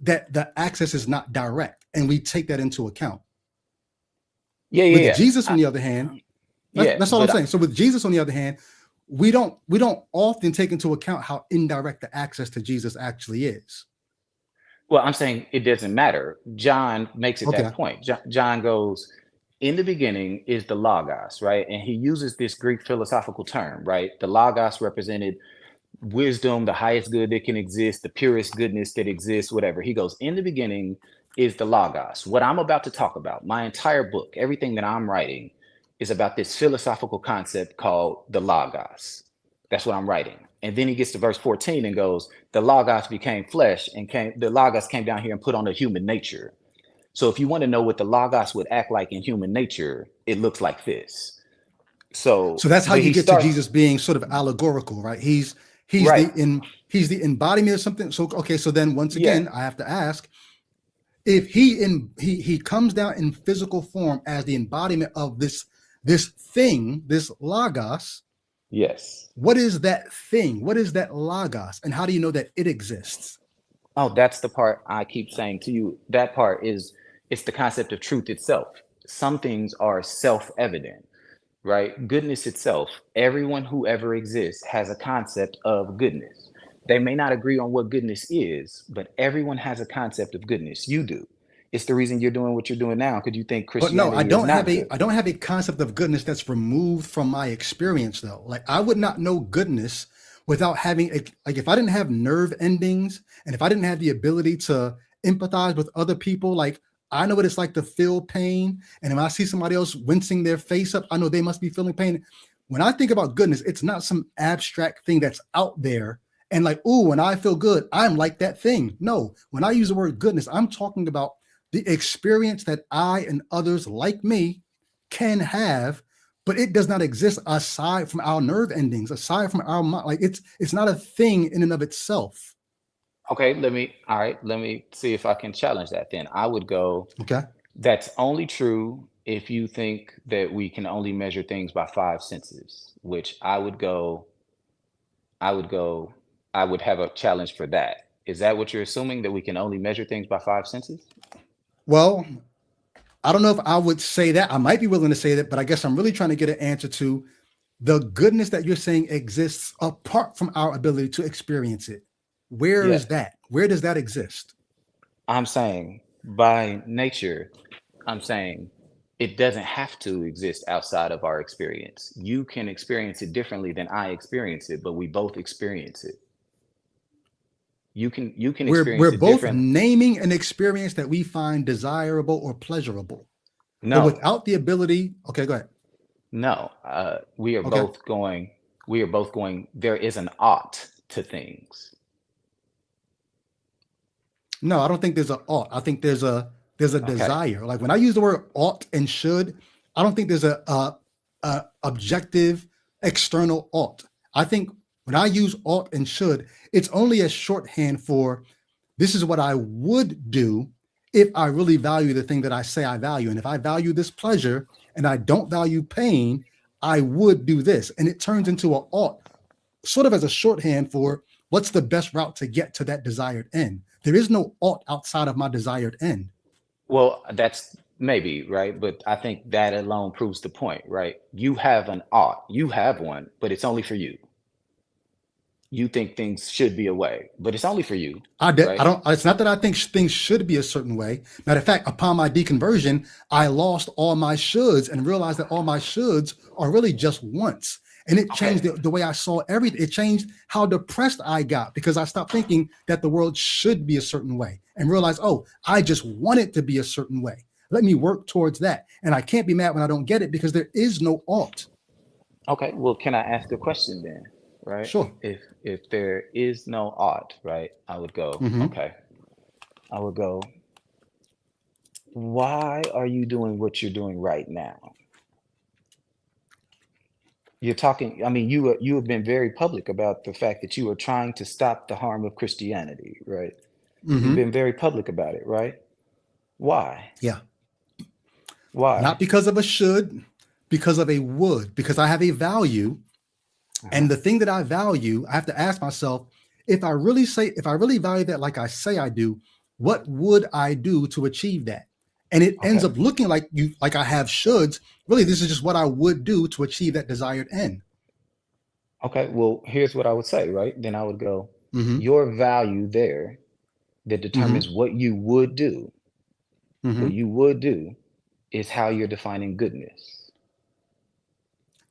that the access is not direct, and we take that into account. Yeah, yeah, With yeah. Jesus, on the other hand, Yeah, that's all I'm but saying. So with Jesus, on the other hand, we don't often take into account how indirect the access to Jesus actually is. well, I'm saying it doesn't matter. John makes it that Okay. point. John goes, in the beginning is the Logos, right? And he uses this Greek philosophical term, right? The Logos represented wisdom, the highest good that can exist, the purest goodness that exists, whatever. He goes, in the beginning is the Logos. What I'm about to talk about, my entire book, everything that I'm writing is about this philosophical concept called the Logos. That's what I'm writing. And then he gets to verse 14 and goes, the Logos became flesh and the Logos came down here and put on a human nature. So if you want to know what the Logos would act like in human nature, it looks like this. So So, that's how but you he get to starts Jesus being sort of allegorical, right? He's right. he's the embodiment of something. So okay, so then once Yeah. again, I have to ask, if he comes down in physical form as the embodiment of this thing, this logos, Yes. what is that thing? What is that logos? And how do you know that it exists? Oh, that's the part I keep saying to you. That part is it's the concept of truth itself. Some things are self-evident, right? Goodness itself. Everyone who ever exists has a concept of goodness. They may not agree on what goodness is, but everyone has a concept of goodness. You do. It's the reason you're doing what you're doing now because you think But no, Christianity is not good. I don't have a concept of goodness that's removed from my experience though. Like I would not know goodness without having like if I didn't have nerve endings and if I didn't have the ability to empathize with other people, like I know what it's like to feel pain. And if I see somebody else wincing their face up, I know they must be feeling pain. When I think about goodness, it's not some abstract thing that's out there. And like, oh, when I feel good, I'm like that thing. No, when I use the word goodness, I'm talking about the experience that I and others like me can have, but it does not exist aside from our nerve endings, aside from our mind. Like it's not a thing in and of itself. Okay, let me see if I can challenge that then. I would go, Okay. that's only true if you think that we can only measure things by five senses, which I would go, I would have a challenge for that. Is that what you're assuming, that we can only measure things by five senses? Well, I don't know if I would say that. I might be willing to say that, but I guess I'm really trying to get an answer to the goodness that you're saying exists apart from our ability to experience it. Where is Yes. that? Where does that exist? I'm saying by nature, I'm saying it doesn't have to exist outside of our experience. You can experience it differently than I experience it, but we both experience it. You can We're experience it both different. naming an experience that we find desirable or pleasurable, but No, without the ability. Okay, go ahead. no. We are Okay. both going. We are both going. There is an ought to things. No, I don't think there's a ought. I think there's a Okay. desire. Like when I use the word ought and should, I don't think there's a objective external ought. I think when I use ought and should, it's only a shorthand for this is what I would do if I really value the thing that I say I value. And if I value this pleasure and I don't value pain, I would do this. And it turns into a ought sort of as a shorthand for what's the best route to get to that desired end. There is no ought outside of my desired end. Well, that's maybe right, but I think that alone proves the point, right? You have an ought. You have one, but it's only for you. You think things should be a way, but it's only for you, I right? don't. It's not that I think things should be a certain way. Matter of fact, upon my deconversion, I lost all my shoulds and realized that all my shoulds are really just wants. And it changed Okay. the way I saw everything. It changed how depressed I got because I stopped thinking that the world should be a certain way and realized, oh, I just want it to be a certain way. Let me work towards that. And I can't be mad when I don't get it because there is no ought. Okay. Well, can I ask a question then? Right? Sure. If there is no ought, right? I would go, Hmm. okay. I would go, why are you doing what you're doing right now? You're talking, I mean, you have been very public about the fact that you are trying to stop the harm of Christianity, right? You've Hmm. been very public about it, right? Why? Yeah. Not Why? because of a should, because of a would, because I have a value Uh-huh. And the thing that I value, I have to ask myself, if I really value that like I say I do, what would I do to achieve that? And it ends Okay. up looking like I have shoulds. Really, this is just what I would do to achieve that desired end. Okay. Well, here's what I would say, right? Then I would go, Mm-hmm. your value there that determines Mm-hmm. what you would do, what Mm-hmm. you would do is how you're defining goodness.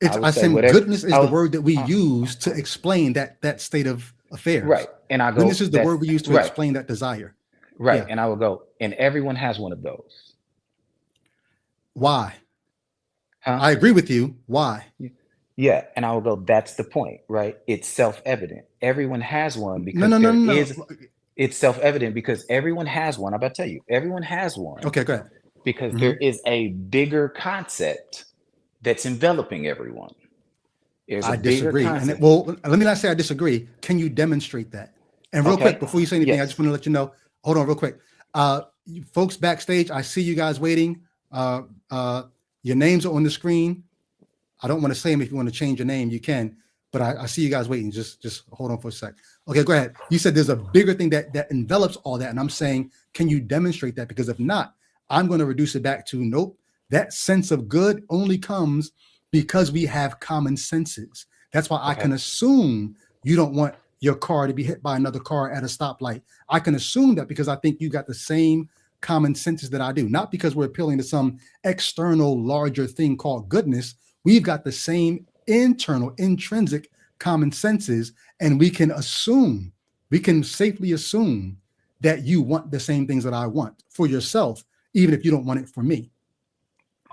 I It's would I say think whatever goodness I is the was, word that we uh, use to explain that state of right. affairs. And I Goodness go, is the that's word we use to right, explain that desire. right. Yeah. And I would go, and everyone has one of those. Why? Huh? I agree with you. Why? Yeah. And I would go, that's the point, right? It's self-evident. Everyone has one No, because no, no, no, no. it's self-evident because everyone has one. I'm about to tell you, everyone has one Okay, go ahead. because Hmm. there is a bigger concept that's enveloping everyone. There's a I bigger disagree. And concept. well, let me not say I disagree. Can you demonstrate that? And real quick, Okay. before you say anything, I just Yes. want to let you know. Hold on, real quick. You folks backstage, I see you guys waiting. Uh, uh, your names are on the screen. I don't want to say them. If you want to change your name, you can. But I see you guys waiting. Just hold on for a sec. Okay, go ahead. You said there's a bigger thing that envelops all that, and I'm saying, can you demonstrate that? Because if not, I'm going to reduce it back to nope. That sense of good only comes because we have common senses. That's why I Okay. can assume you don't want your car to be hit by another car at a stoplight. I can assume that because I think you got the same common senses that I do, not because we're appealing to some external larger thing called goodness. We've got the same internal, intrinsic common senses, and we can safely assume that you want the same things that I want for yourself, even if you don't want it for me.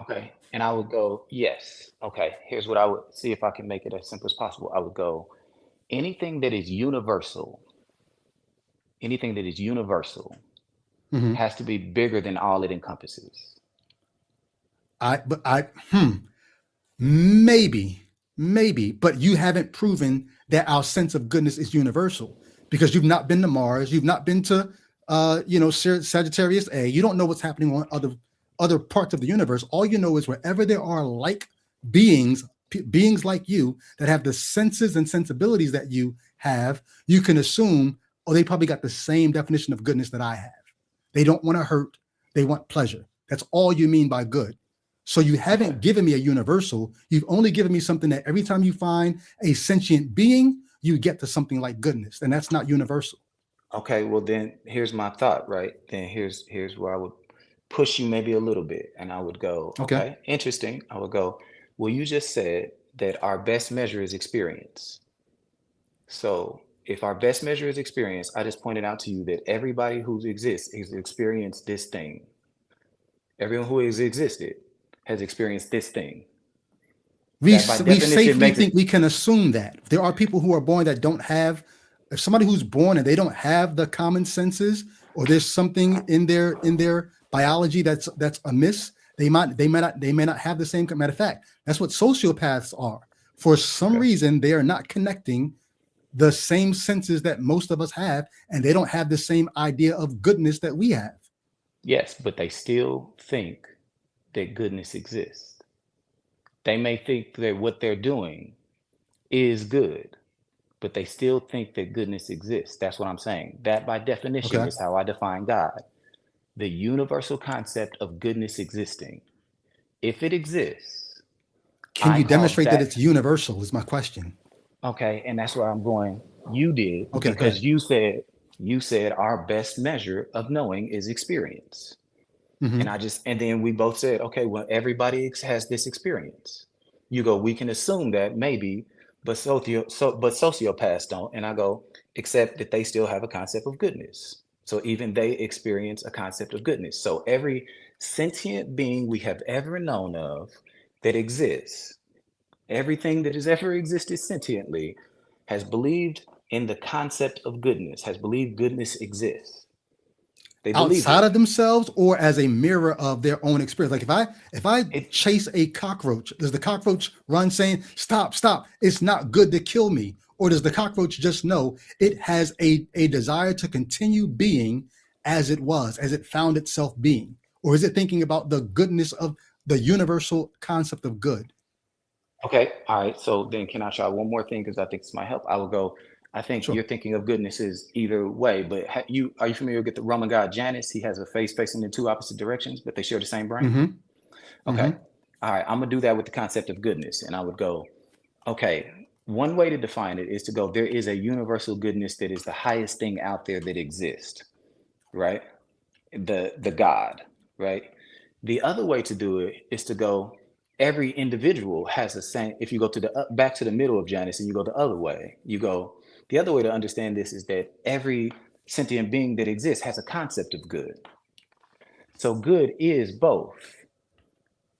Okay. And I would go, yes. Okay. Here's what I would see if I can make it as simple as possible. I would go, anything that is universal, anything that is universal Mhm. has to be bigger than all it encompasses. But maybe, maybe, but you haven't proven that our sense of goodness is universal because you've not been to Mars, you've not been to, Sagittarius A. You don't know what's happening on other parts of the universe. All you know is wherever there are like beings, beings like you that have the senses and sensibilities that you have, you can assume, oh, they probably got the same definition of goodness that I have. They don't want to hurt; they want pleasure. That's all you mean by good. So you Okay. haven't given me a universal. You've only given me something that every time you find a sentient being, you get to something like goodness, and that's not universal. Okay. Well, then here's my thought, right? Then here's where I would push you maybe a little bit, and I would go, Okay. okay, interesting. I would go, well, you just said that our best measure is experience. So if our best measure is experience, I just pointed out to you that everybody who exists has experienced this thing. Everyone who has existed has experienced this thing. We That by we definition safely makes think it we can assume that there are people who are born that don't have. If somebody who's born and they don't have the common senses, or there's something in their biology that's amiss, they may not have the same. Matter of fact, that's what sociopaths are. For some okay. reason, they are not connecting the same senses that most of us have, and they don't have the same idea of goodness that we have. Yes, but they still think that goodness exists. They may think that what they're doing is good, but they still think that goodness exists. That's what I'm saying. That by definition Okay. is how I define God. The universal concept of goodness existing. If it exists, Can I you call demonstrate that that it's universal? Is my question. okay, and that's where I'm going. You did Okay, go because ahead. you said our best measure of knowing is experience. And Hmm. and then we both said, okay, well, everybody has this experience. You go, we can assume that maybe, but sociopaths don't. And I go, except that they still have a concept of goodness. So even they experience a concept of goodness. So every sentient being we have ever known of that exists, everything that has ever existed sentiently, has believed in the concept of goodness, has believed goodness exists. They believed Outside it. of themselves or as a mirror of their own experience. Like if I It chase a cockroach, does the cockroach run saying, "Stop, stop, it's not good to kill me"? Or does the cockroach just know it has a desire to continue being as it was, as it found itself being? Or is it thinking about the goodness of the universal concept of good? Okay. All right. So then can I try one more thing? Because I think this might help. I will go, I think Sure. you're thinking of goodness is either way, but are you familiar with the Roman god Janus? He has a face facing in two opposite directions, but they share the same brain. Mm-hmm. Mm-hmm. Okay. All right. I'm gonna do that with the concept of goodness. And I would go, okay, one way to define it is to go, there is a universal goodness that is the highest thing out there that exists, right? The God, right? The other way to do it is to go, every individual has the same. If you go to the back to the middle of Janus and you go the other way, you go, the other way to understand this is that every sentient being that exists has a concept of good. So good is both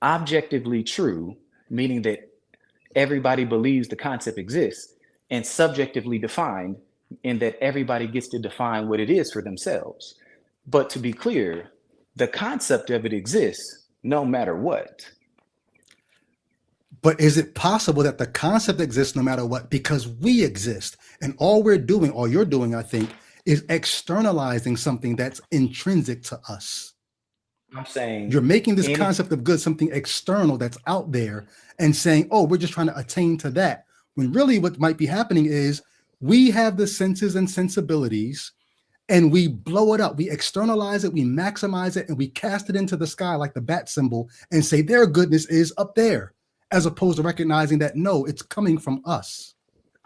objectively true, meaning that everybody believes the concept exists, and subjectively defined, in that everybody gets to define what it is for themselves. But to be clear, the concept of it exists no matter what. But is it possible that the concept exists no matter what? Because we exist. And all we're doing, all you're doing, I think, is externalizing something that's intrinsic to us. I'm saying You're making this any concept of good something external that's out there and saying, oh, we're just trying to attain to that. When really what might be happening is we have the senses and sensibilities and we blow it up. We externalize it, we maximize it, and we cast it into the sky like the bat symbol and say their goodness is up there, as opposed to recognizing that, no, it's coming from us.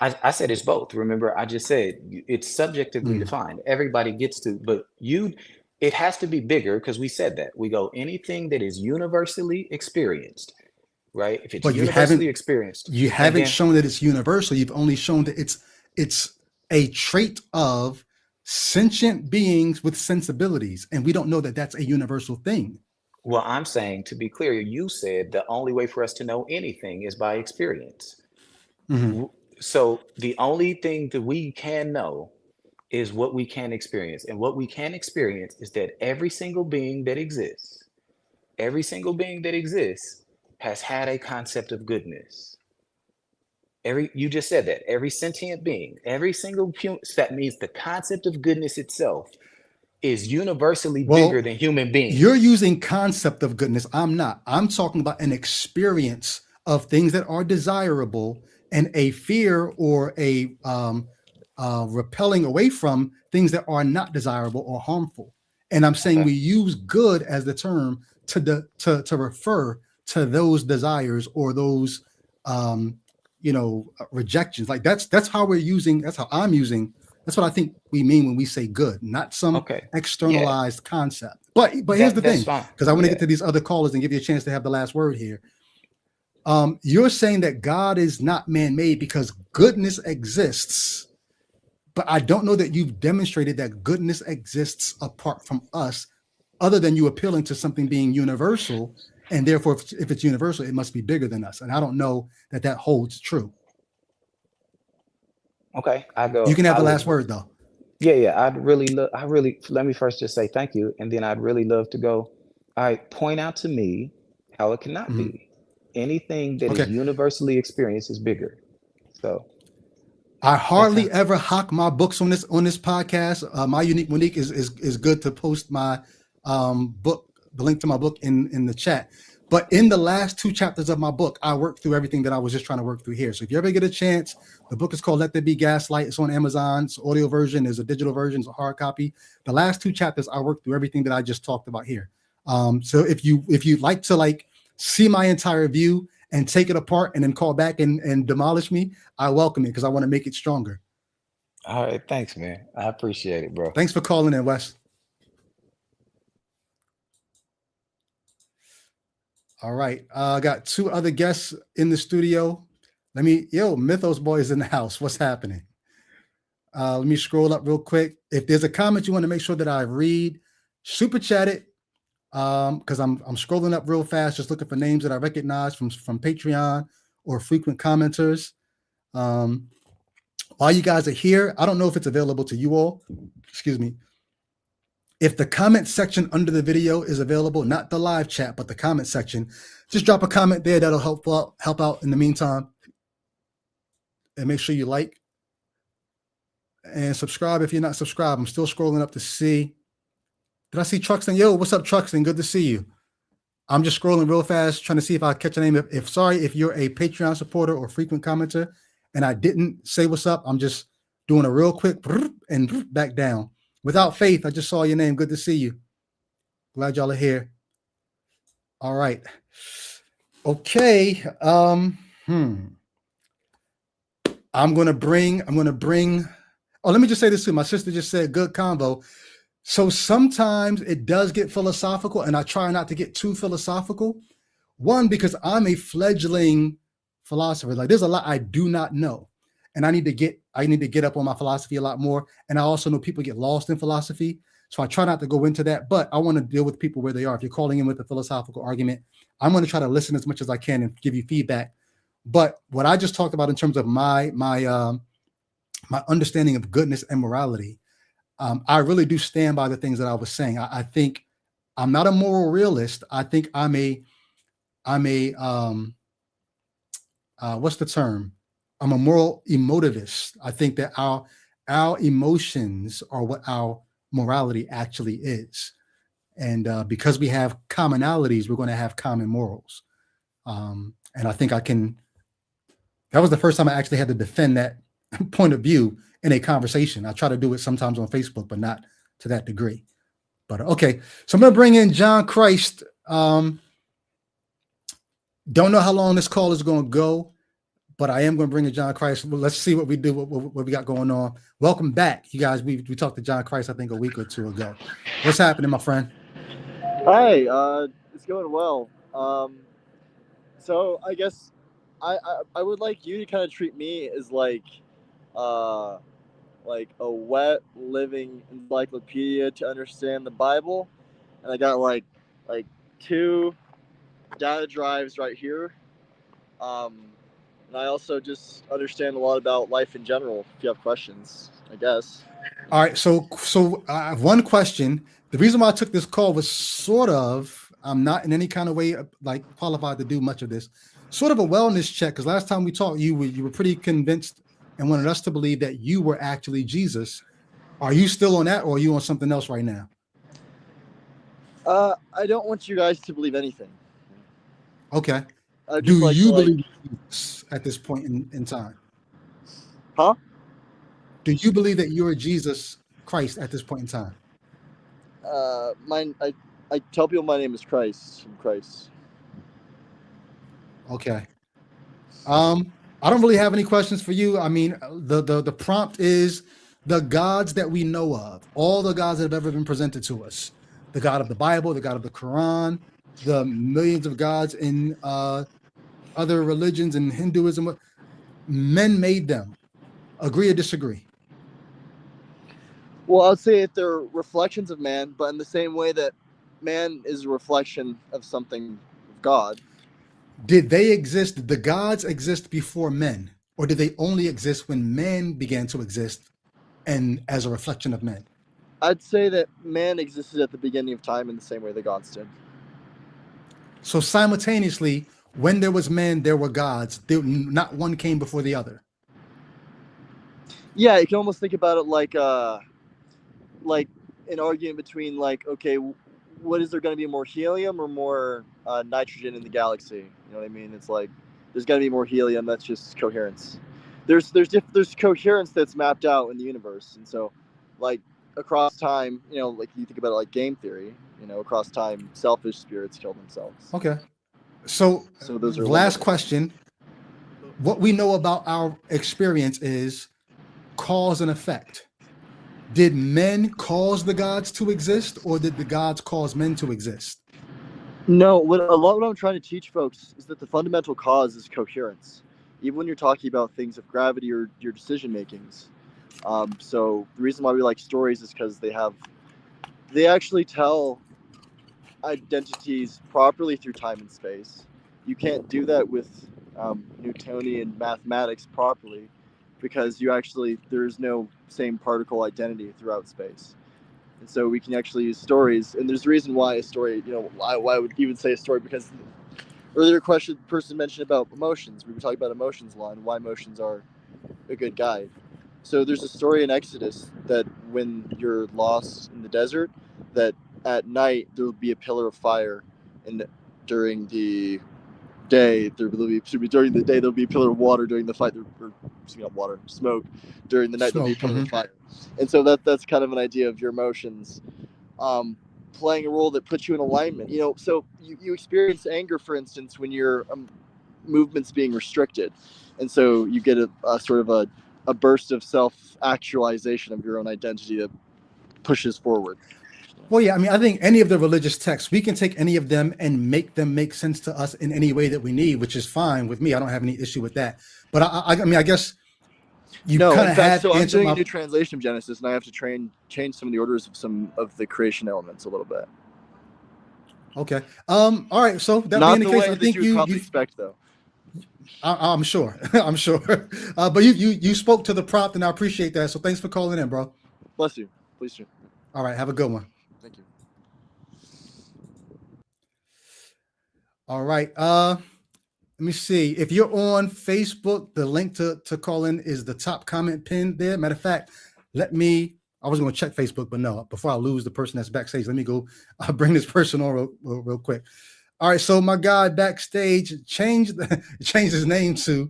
I said it's both. Remember, I just said it's subjectively Mm. defined. Everybody gets to, but it has to be bigger because we said that. We go, anything that is universally experienced, right? If it's But universally experienced, you and haven't then, shown that it's universal. You've only shown that it's a trait of sentient beings with sensibilities, and we don't know that that's a universal thing. well, I'm saying, to be clear, you said the only way for us to know anything is by experience. Mhm. So the only thing that we can know is what we can experience. And what we can experience is that every single being that exists has had a concept of goodness. You just said that every sentient being, every single that means the concept of goodness itself is universally bigger Well, than human you're beings. using concept of goodness. I'm not. I'm talking about an experience of things that are desirable and a fear or a repelling away from things that are not desirable or harmful. And I'm saying Okay. we use good as the term to refer to those desires or those rejections. Like that's how we're using. That's how I'm using. That's what I think we mean when we say good, not some Okay. Yeah. externalized concept. But here's the That's thing, fine. because I want to Yeah. get to these other callers and give you a chance to have the last word here. You're saying that God is not man-made because goodness exists, but I don't know that you've demonstrated that goodness exists apart from us, other than you appealing to something being universal, and therefore, if it's universal, it must be bigger than us. And I don't know that that holds true. Okay. You can have I the would, last word, though. yeah, yeah. Let me first just say thank you. And then I'd really love to go, all right, point out to me how it cannot Mhm. be. Anything that is Okay. universally experienced is bigger. So I that's hardly how. ever hawk my books on this podcast. My unique Monique is good to post my book, the link to my book in the chat. But in the last two chapters of my book, I worked through everything that I was just trying to work through here. So if you ever get a chance, the book is called Let There Be Gaslight. It's on Amazon. It's audio version. There's a digital version. It's a hard copy. The last two chapters, I worked through everything that I just talked about here. So if you'd like to see my entire view and take it apart and then call back and demolish me, I welcome it because I want to make it stronger. All right. Thanks, man. I appreciate it, bro. Thanks for calling in, Wes. All right. I got two other guests in the studio. Mythos Boy is in the house. What's happening? Let me scroll up real quick. If there's a comment you want to make sure that I read, super chat it. Because I'm scrolling up real fast, just looking for names that I recognize from Patreon or frequent commenters. While you guys are here, I don't know if it's available to you all. Excuse me. If the comment section under the video is available, not the live chat, but the comment section, just drop a comment there. That'll help out in the meantime. And make sure you like and subscribe if you're not subscribed. I'm still scrolling up to see. Did I see Truxton? Yo, what's up, Truxton? Good to see you. I'm just scrolling real fast, trying to see if I catch a name. If sorry, if you're a Patreon supporter or frequent commenter, and I didn't say what's up, I'm just doing a real quick and back down. Without Faith, I just saw your name. Good to see you. Glad y'all are here. All right. Okay. I'm gonna bring. Oh, let me just say this too. My sister just said good convo. So sometimes it does get philosophical, and I try not to get too philosophical. One, because I'm a fledgling philosopher. Like there's a lot I do not know. And I need to get up on my philosophy a lot more. And I also know people get lost in philosophy. So I try not to go into that, but I want to deal with people where they are. If you're calling in with a philosophical argument, I'm going to try to listen as much as I can and give you feedback. But what I just talked about in terms of my understanding of goodness and morality, I really do stand by the things that I was saying. I think I'm not a moral realist. I think I'm a what's the term? I'm a moral emotivist. I think that our emotions are what our morality actually is. And because we have commonalities, we're going to have common morals. And I think that was the first time I actually had to defend that point of view in a conversation. I try to do it sometimes on Facebook, but not to that degree. But okay, so I'm going to bring in John Christ. Don't know how long this call is going to go, but I am going to bring in John Christ. Well, let's see what we do, what we got going on. Welcome back, you guys. We talked to John Christ, I think, a week or two ago. What's happening, my friend? Hi, it's going well. So I guess I would like you to kind of treat me as uh, like a wet living encyclopedia to understand the Bible, and I got like two data drives right here. Um, and I also just understand a lot about life in general. If you have questions, I guess. All right, so I have one question. The reason why I took this call was sort of, I'm not in any kind of way like qualified to do much of this, sort of a wellness check. Because last time we talked, you were pretty convinced and wanted us to believe that you were actually Jesus. Are you still on that, or are you on something else right now? I don't want you guys to believe anything. Okay. I'd Do just like to you believe Jesus at this point in time? huh? Do you believe that you're Jesus Christ at this point in time? Mine. I tell people my name is Christ. I'm Christ. Okay. I don't really have any questions for you. I mean, the prompt is the gods that we know of, all the gods that have ever been presented to us, the God of the Bible, the God of the Quran, the millions of gods in other religions and Hinduism. Men made them. Agree or disagree? Well, I'd say that they're reflections of man, but in the same way that man is a reflection of something of God. Did they exist? Did the gods exist before men, or did they only exist when man began to exist and as a reflection of men? I'd say that man existed at the beginning of time in the same way that gods did. So simultaneously, when there was man, there were gods. Not one came before the other. Yeah, you can almost think about it like an argument between okay, what is there going to be more helium or more nitrogen in the galaxy? You know what I mean? It's like there's going to be more helium. That's just coherence. There's coherence that's mapped out in the universe, and so like across time, like you think about it like game theory. Across time, selfish spirits kill themselves. Okay. So Those are last limited. question. What we know about our experience is cause and effect. Did men cause the gods to exist, or did the gods cause men to exist? No, what I'm trying to teach folks is that the fundamental cause is coherence, even when you're talking about things of gravity or your decision makings. So the reason why we like stories is because they actually tell identities properly through time and space. You can't do that with Newtonian mathematics properly because there's no same particle identity throughout space. And so we can actually use stories, and there's a reason why a story, why I would even say a story, because earlier person mentioned about emotions. We were talking about emotions a lot and why emotions are a good guide. So there's a story in Exodus that when you're lost in the desert, that at night there will be a pillar of fire, and during the day during the day there'll be a pillar of water, during the fight not water, smoke, during the night there'll be a pillar of fire. And so that's kind of an idea of your emotions playing a role that puts you in alignment. So you experience anger, for instance, when your movement's being restricted, and so you get a sort of a burst of self-actualization of your own identity that pushes forward. Well, yeah, I mean, I think any of the religious texts, we can take any of them and make them make sense to us in any way that we need, which is fine with me. I don't have any issue with that. But I mean, I guess you kind of had. So I'm doing a new translation of Genesis, and I have to change some of the orders of some of the creation elements a little bit. Okay. All right. So that not being the case, I think you probably expect, though. I'm sure. I'm sure. But you spoke to the prompt, and I appreciate that. So thanks for calling in, bro. Bless you. Please do. All right. Have a good one. Thank you. All right. Let me see. If you're on Facebook, the link to call in is the top comment pinned there. Matter of fact, I was going to check Facebook, but no, before I lose the person that's backstage, let me go bring this person on real quick. All right. So my guy backstage changed his name to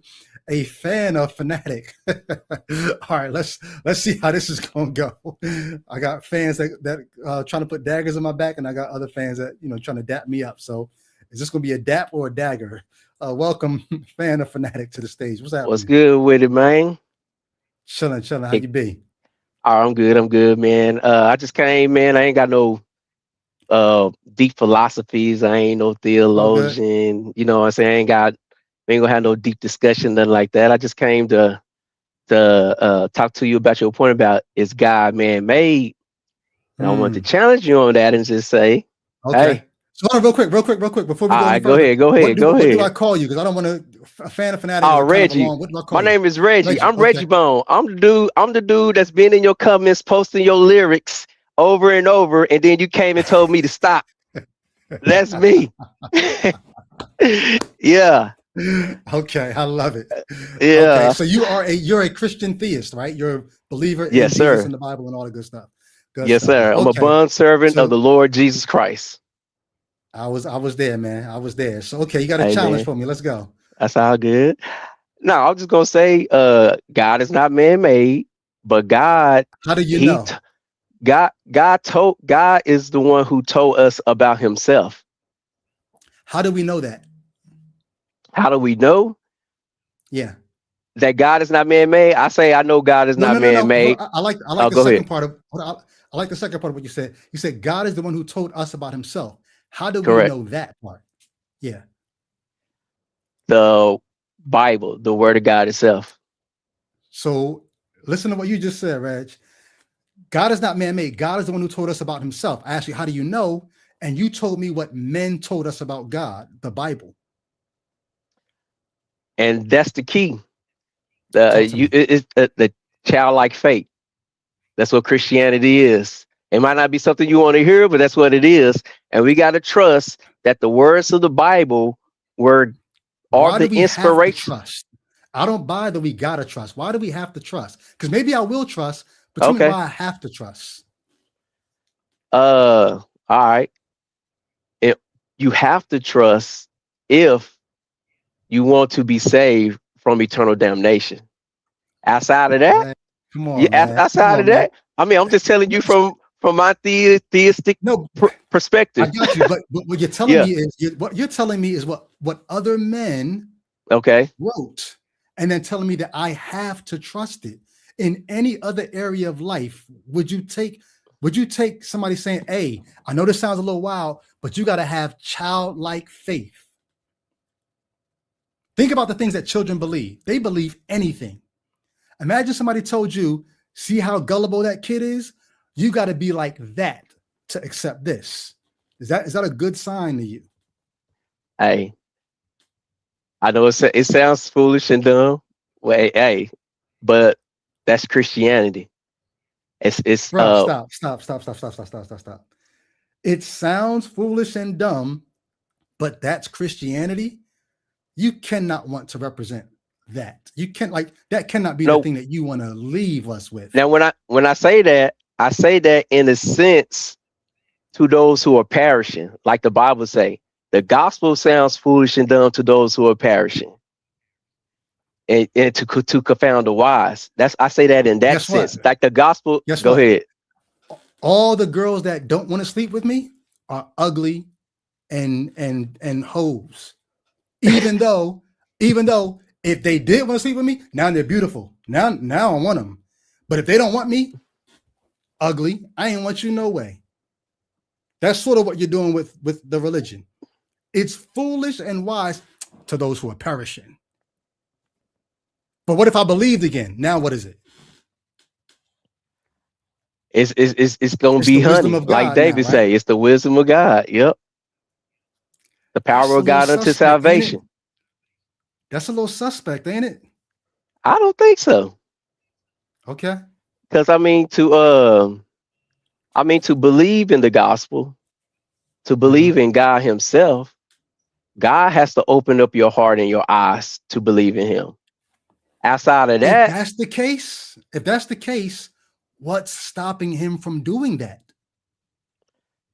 a fan of Fanatic. All right. Let's see how this is going to go. I got fans that trying to put daggers in my back, and I got other fans that, trying to dap me up. So is this going to be a dap or a dagger? Welcome, fan of Fanatic, to the stage. What's happening? What's good with it, man? Chilling. How you be? Oh, I'm good, man. I just came, man. I ain't got no deep philosophies. I ain't no theologian. You know what I'm saying? We ain't gonna have no deep discussion, nothing like that. I just came to talk to you about your point about, is God man-made? And I want to challenge you on that and just say, okay. Hey. So real quick, before we go any further, go ahead. What do I call you? Because I don't want to a fan of Fanatic. Oh, Reggie. What do I call My name is Reggie. I'm okay. Reggie Bone. I'm the dude that's been in your comments posting your lyrics over and over, and then you came and told me to stop. That's me. Yeah. Okay, I love it. Yeah. Okay, so you're a Christian theist, right? You're a believer in yes, Jesus sir. and the Bible and all the good stuff. Yes, sir. I'm a bond servant of the Lord Jesus Christ. I was there, man. I was there. So okay, you got a challenge for me. Let's go. That's all good. No, I'm just gonna say, God is not man-made, but God. How do you know? God is the one who told us about Himself. How do we know that? How do we know? Yeah. That God is not man-made. I know God is not man-made. No. I like the second part of. I like the second part of what you said. You said God is the one who told us about Himself. How do we know that part? Yeah. The Bible, the Word of God itself. So listen to what you just said, Reg. God is not man-made. God is the one who told us about Himself. I asked you, how do you know? And you told me what men told us about God, the Bible. And that's the key. It's the childlike faith. That's what Christianity is. It might not be something you want to hear, but that's what it is. And we got to trust that the words of the Bible are the inspiration. I don't buy that we got to trust. Why do we have to trust? Because maybe I will trust, but tell me why I have to trust. All right. You have to trust if you want to be saved from eternal damnation. Outside of that, come on, outside of that, I mean, I'm just telling you from my theistic perspective. I got you, but what you're telling me is what other men wrote, and then telling me that I have to trust it. In any other area of life, would you take somebody saying, "Hey, I know this sounds a little wild, but you got to have childlike faith"? Think about the things that children believe. They believe anything. Imagine somebody told you, "See how gullible that kid is? You got to be like that to accept this." Is that a good sign to you? Hey, I know it sounds foolish and dumb. Well, hey, but that's Christianity. It's Stop. It sounds foolish and dumb, but that's Christianity. You cannot want to represent that. You can't, that cannot be the thing that you want to leave us with. Now, when I say that in a sense to those who are perishing, like the Bible say, The gospel sounds foolish and dumb to those who are perishing, and to confound the wise. I say that in that Guess sense. what? Like the gospel. Guess Go what? ahead. All the girls that don't want to sleep with me are ugly and hoes. Even though if they did want to sleep with me, now they're beautiful. Now I want them. But if they don't want me, ugly, I ain't want you no way. That's sort of what you're doing with the religion. It's foolish and wise to those who are perishing. But what if I believed again? Now what is it? It's gonna be honey, like David say. It's the wisdom of God. Yep. The power of God unto salvation. That's a little suspect, ain't it? I don't think so. Okay. Because I mean to believe in the gospel, to believe in God himself, God has to open up your heart and your eyes to believe in him. Outside of that, if that's the case, what's stopping him from doing that?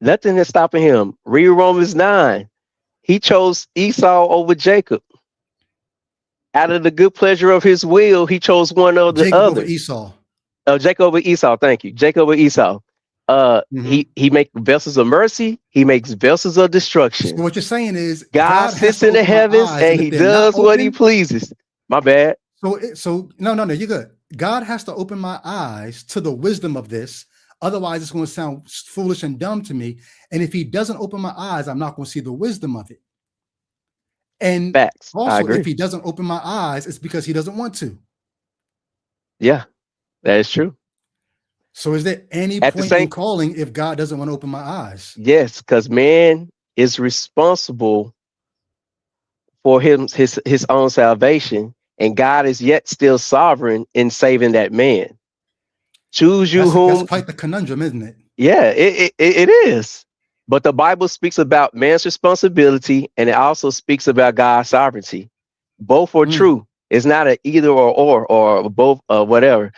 Nothing is stopping him. Read Romans 9. He chose Esau over Jacob. Out of the good pleasure of his will, he chose one of the Jacob others. Over Esau. Jacob over Esau. Thank you. Jacob over Esau. He makes vessels of mercy. He makes vessels of destruction. So what you're saying is God sits in the heavens and he does what he pleases. My bad. So no, you're good. God has to open my eyes to the wisdom of this. Otherwise, it's going to sound foolish and dumb to me. And if he doesn't open my eyes, I'm not going to see the wisdom of it. And facts. Also, if he doesn't open my eyes, it's because he doesn't want to. Yeah, that is true. So is there any point in calling if God doesn't want to open my eyes? Yes, because man is responsible for his own salvation, and God is yet still sovereign in saving that man. Choose you whom. That's quite the conundrum, isn't it? Yeah, it is. But the Bible speaks about man's responsibility, and it also speaks about God's sovereignty. Both are true. It's not an either or both whatever.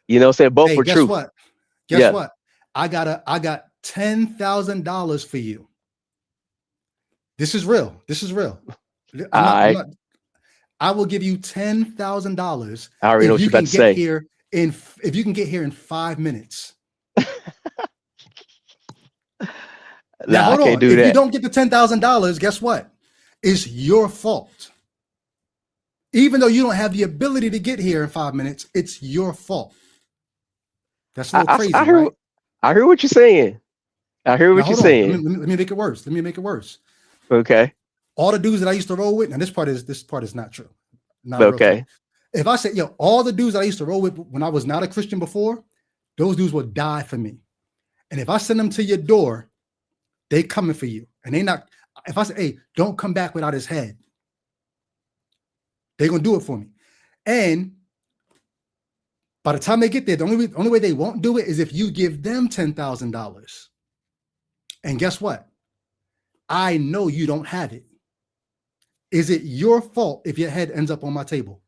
You know, say both are true. Guess what? I got $10,000 for you. This is real. I will give you $10,000. I already know what you're about to say. If you can get here in 5 minutes. Now, hold on. If you don't get the $10,000, guess what? It's your fault. Even though you don't have the ability to get here in 5 minutes, it's your fault. That's a little crazy, right? I hear what you're saying. Let me make it worse. Okay. All the dudes that I used to roll with, and this part is not true. Not okay. If I say, all the dudes that I used to roll with when I was not a Christian before, those dudes will die for me. And if I send them to your door, they coming for you. And if I say, hey, don't come back without his head, they're going to do it for me. And by the time they get there, the only way they won't do it is if you give them $10,000. And guess what? I know you don't have it. Is it your fault if your head ends up on my table?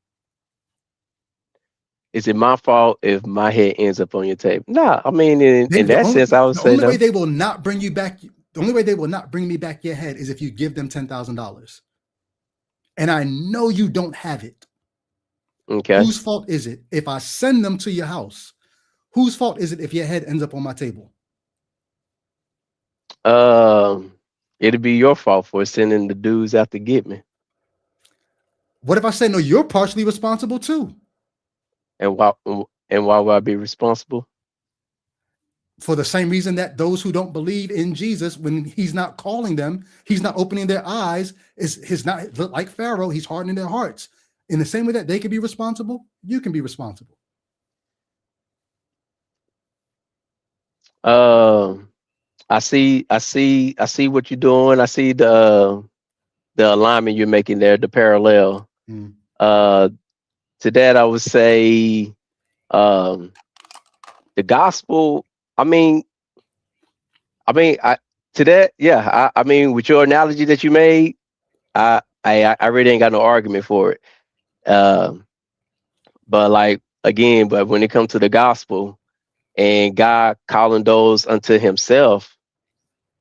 Is it my fault if my head ends up on your table? No, I mean, in that sense, I would say the only way they will not bring you back, the only way they will not bring me back your head is if you give them $10,000. And I know you don't have it. Okay. Whose fault is it if I send them to your house? Whose fault is it if your head ends up on my table? It'll be your fault for sending the dudes out to get me. What if I say, no, you're partially responsible too? And why would I be responsible? For the same reason that those who don't believe in Jesus, when he's not calling them, he's not opening their eyes, is not like Pharaoh, he's hardening their hearts. In the same way that they can be responsible, you can be responsible. I see what you're doing. I see the alignment you're making there, the parallel. To that, I would say the gospel. I mean, to that, yeah. I mean, with your analogy that you made, I really ain't got no argument for it. But like again, but when it comes to the gospel and God calling those unto himself,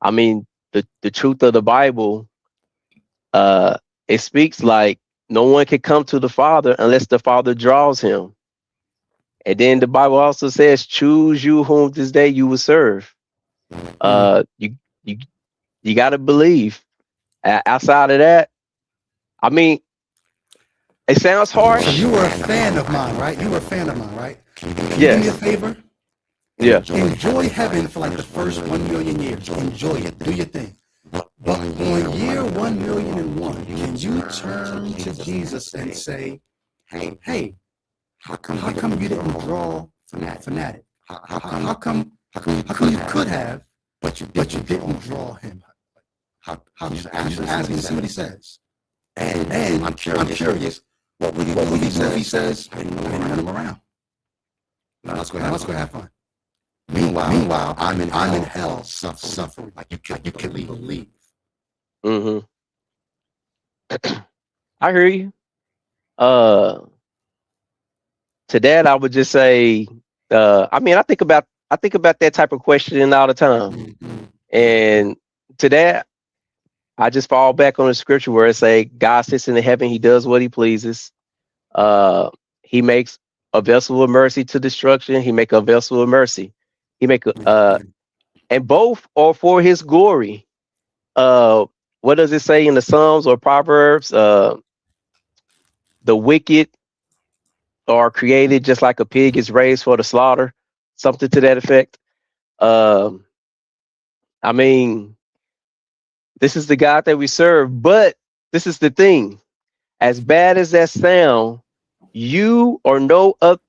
I mean, the truth of the Bible it speaks like no one can come to the Father unless the Father draws him. And then the Bible also says, choose you whom this day you will serve. You got to believe. Outside of that, I mean, it sounds harsh. So you were a fan of mine, right? You were a fan of mine, right? Can you Yes. do me a favor? Yeah. Enjoy heaven for like the first 1 million years. Enjoy it. Do your thing. But on year 1,000,001, can you turn to Jesus and say, hey, how come you didn't draw fanatic? How come you could have, but you didn't draw him? Just ask him to see what he says. And I'm curious, what would he say? He says, I didn't run him around. Now let's go have fun. Meanwhile, I'm in hell suffering like you can believe. Mm-hmm. I hear you. To that, I would just say, I mean, I think about that type of question all the time. And to that, I just fall back on the scripture where it say, God sits in the heaven, he does what he pleases. He makes a vessel of mercy to destruction. He make a vessel of mercy. He make and both are for his glory. What does it say in the Psalms or Proverbs? The wicked are created just like a pig is raised for the slaughter, something to that effect. I mean, this is the God that we serve, but this is the thing. As bad as that sound, you or no other.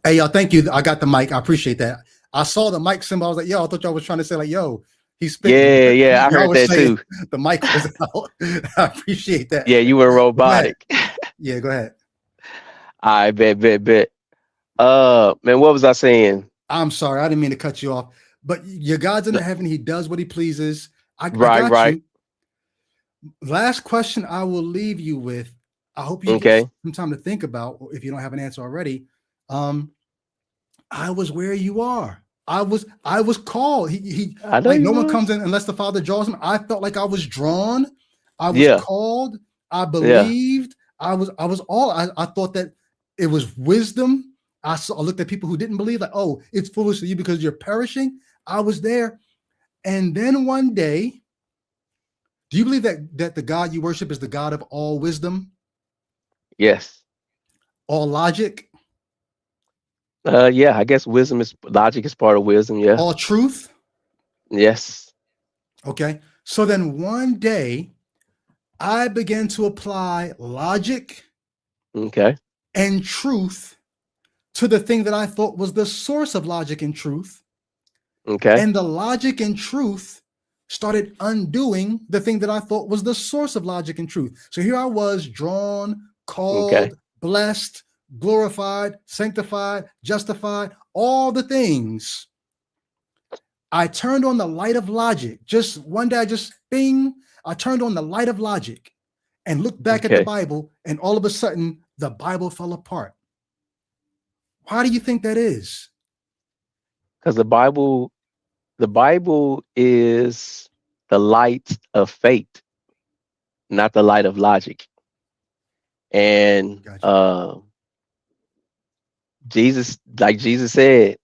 Hey, y'all, thank you. I got the mic. I appreciate that. I saw the mic symbol. I was like, yo, I thought y'all was trying to say like, yo, he's spitting. Yeah, I heard that too. The mic was out. I appreciate that. Yeah, you were robotic. Yeah, go ahead. I bet. Man, what was I saying? I'm sorry, I didn't mean to cut you off. But your God's in the heaven, he does what he pleases. I got you. Last question I will leave you with. I hope you get some time to think about, if you don't have an answer already. I was where you are. I was called. He like no one comes in unless the Father draws him. I felt like I was drawn. I was called. I believed. I was all. I thought that it was wisdom. I looked at people who didn't believe, like, oh, it's foolish to you because you're perishing. I was there. And then one day, do you believe that the God you worship is the God of all wisdom? Yes. All logic? Yeah, I guess logic is part of wisdom. Yeah. All truth? Yes. Okay. So then one day I began to apply logic and truth to the thing that I thought was the source of logic and truth. Okay. And the logic and truth started undoing the thing that I thought was the source of logic and truth. So here I was, drawn, called, blessed, glorified, sanctified, justified, all the things. I turned on the light of logic. Just one day, I turned on the light of logic and looked back at the Bible, and all of a sudden, the Bible fell apart. Why do you think that is? Because the Bible is the light of faith, not the light of logic. And Jesus said,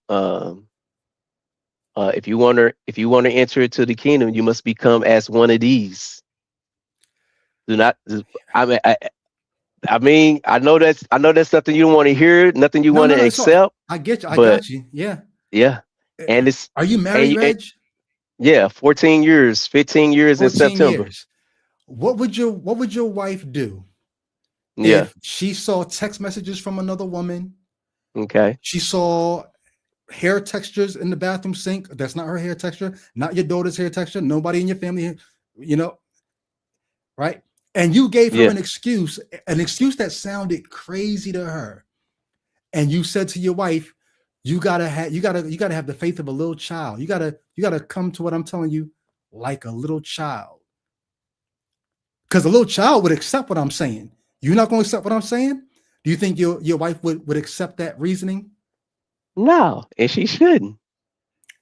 if you want to enter into the kingdom, you must become as one of these. Do not. I mean, I know that's something you don't want to hear, nothing you want to accept. I get you. I got you. Yeah. Yeah. And are you married, Reg? Yeah, 14 years, 15 years in September. Years. What would your wife do? Yeah. If she saw text messages from another woman? Okay. She saw hair textures in the bathroom sink. That's not her hair texture, not your daughter's hair texture. Nobody in your family, right? And you gave her an excuse that sounded crazy to her. And you said to your wife, you gotta have the faith of a little child. You gotta come to what I'm telling you like a little child. Because a little child would accept what I'm saying. You're not going to accept what I'm saying? Do you think your wife would accept that reasoning? No, and she shouldn't.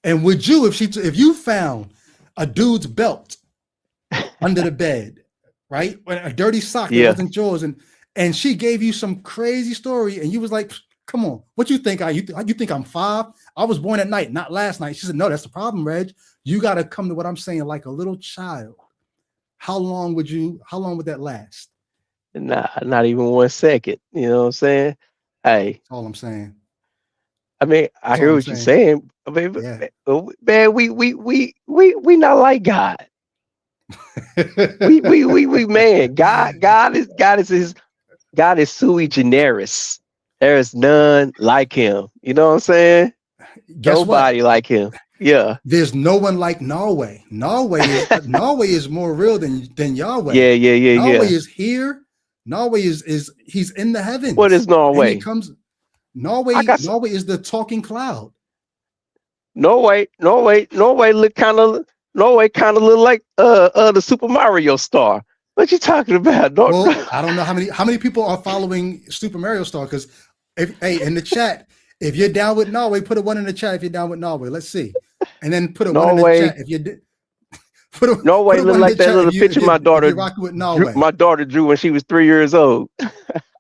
And would you, if you found a dude's belt under the bed, right? A dirty sock that Yeah. wasn't yours, and she gave you some crazy story, and you was like, "Come on, what you think? You think I'm 5? I was born at night, not last night." She said, "No, that's the problem, Reg. You got to come to what I'm saying like a little child." How long would that last? Not even 1 second. You know what I'm saying? Hey, That's all I'm saying. I mean, I That's all hear I'm what you're saying. saying. I mean, Yeah. man, we not like God. we man, God is sui generis. There is none like him. You know what I'm saying? Guess what? Nobody like him. Yeah. There's no one like Norway. Norway is more real than Yahweh. Yeah. Norway is here. Norway is he's in the heavens. What is Norway? And he comes. Norway is the talking cloud. Norway look kind of look like the Super Mario star. What you talking about? Well, I don't know how many people are following Super Mario Star, because in the chat, if you're down with Norway, put a 1 in the chat if you're down with Norway. Let's see. And then put a 1 in the chat if you did. Norway look like that little picture my daughter drew when she was 3 years old.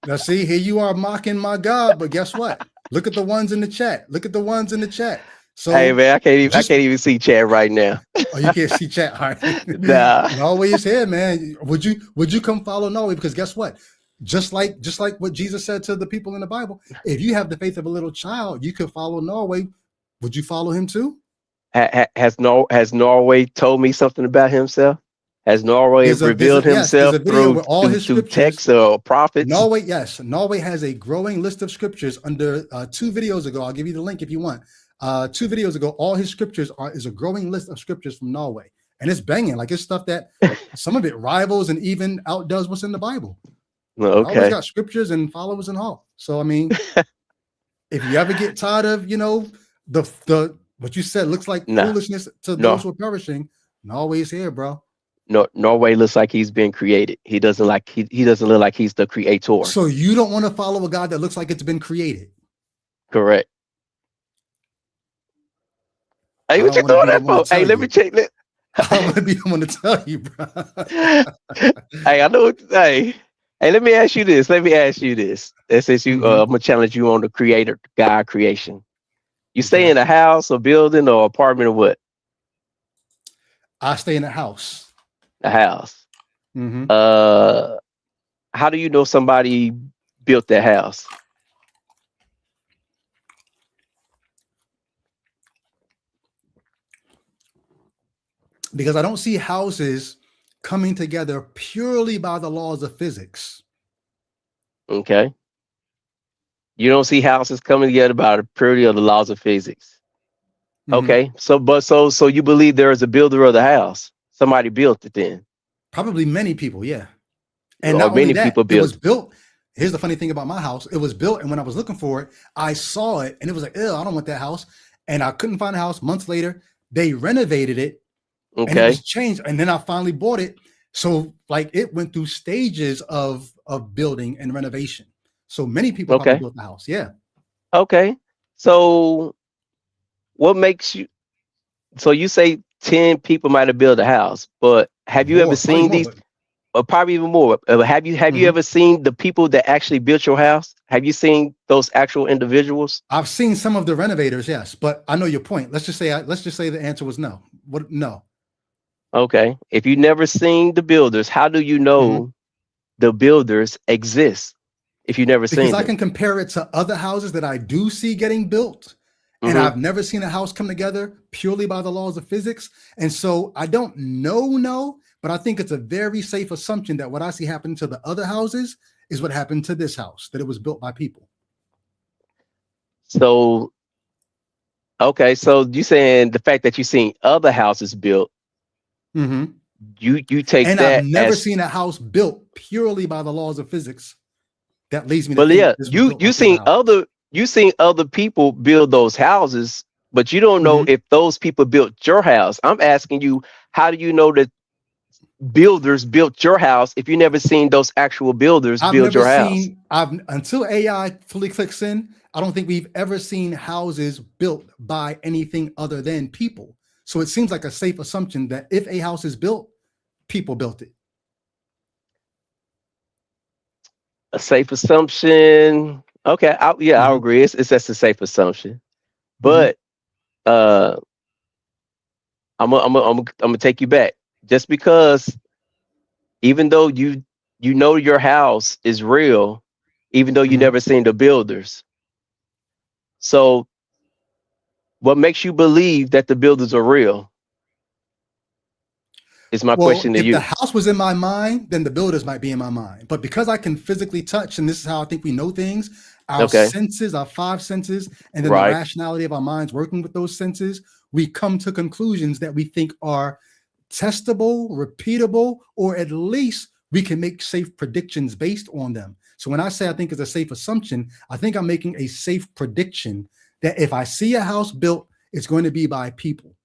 Now see, here you are mocking my God, but guess what? Look at the ones in the chat. Look at the ones in the chat. So hey man, I can't even see chat right now. Oh, you can't see chat. All right. Nah. Norway is here, man. Would you come follow Norway? Because guess what? Just like what Jesus said to the people in the Bible, if you have the faith of a little child, you could follow Norway. Would you follow him too? Has Norway told me something about himself? Has Norway revealed himself through text or prophets? Norway, yes. Norway has a growing list of scriptures under 2 videos ago. I'll give you the link if you want. 2 videos ago, all his scriptures is a growing list of scriptures from Norway. And it's banging. Like, it's stuff that some of it rivals and even outdoes what's in the Bible. Okay. Always got scriptures and followers and all. So, I mean, if you ever get tired of, the what you said looks like foolishness to those who are perishing, Norway's here, bro. Norway looks like he's been created. He doesn't look like he's the creator. So you don't want to follow a God that looks like it's been created. Correct. Hey, what you doing that for? Hey, let me check that. I'm gonna be the one to tell you, bro. Hey, I know. Hey, let me ask you this. And since you, I'm gonna challenge you on the creator, God creation. You stay in a house, or building, or apartment, or what? I stay in a house. A house. Mm-hmm. How do you know somebody built that house? Because I don't see houses coming together purely by the laws of physics. Okay. You don't see houses coming together by the purity of the laws of physics. Mm-hmm. Okay. So you believe there is a builder of the house? Somebody built it then? Probably many people, yeah. And not only that, it was built. Here's the funny thing about my house. It was built, and when I was looking for it, I saw it, and it was like, ew, I don't want that house. And I couldn't find a house. Months later, they renovated it. Okay. And it was changed, and then I finally bought it. So, like, it went through stages of building and renovation. So many people probably built the house. Yeah. Okay. So what makes you? So you say 10 people might have built a house, but have you ever seen these? Or probably even more. Have you ever seen the people that actually built your house? Have you seen those actual individuals? I've seen some of the renovators, yes, but I know your point. Let's just say the answer was no. What? No. Okay. If you never seen the builders, how do you know the builders exist? If you never seen them? Because I can compare it to other houses that I do see getting built, and I've never seen a house come together purely by the laws of physics. And so I don't know, but I think it's a very safe assumption that what I see happen to the other houses is what happened to this house, that it was built by people. So, okay. So you saying the fact that you've seen other houses built, you take and that I've never seen a house built purely by the laws of physics. That leads me to think you seen other people build those houses, but you don't know if those people built your house. I'm asking you, how do you know that builders built your house if you never seen those actual builders build your house? Until AI fully clicks in, I don't think we've ever seen houses built by anything other than people. So it seems like a safe assumption that if a house is built, people built it. A safe assumption. Okay, I'll agree. It's that's a safe assumption. But I'm gonna take you back. Just because, even though you know your house is real, even though you never seen the builders. So, what makes you believe that the builders are real? Is my Well, question to if the you. house was in my mind, then the builders might be in my mind. But because I can physically touch, and this is how I think we know things, our Okay. senses, our 5 senses, and then the Right. rationality of our minds working with those senses, we come to conclusions that we think are testable, repeatable, or at least we can make safe predictions based on them. So when I say I think it's a safe assumption, I think I'm making a safe prediction that if I see a house built, it's going to be by people.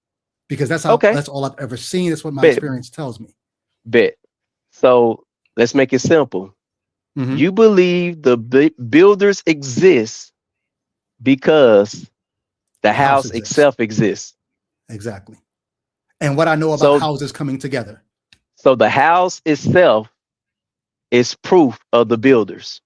Because that's Okay. all I've ever seen. That's what my Bet. experience tells me. Bet. So let's make it simple. You believe the builders exist because the house itself exists. Exactly. And what I know about So, houses coming together. so the house itself is proof of the builders.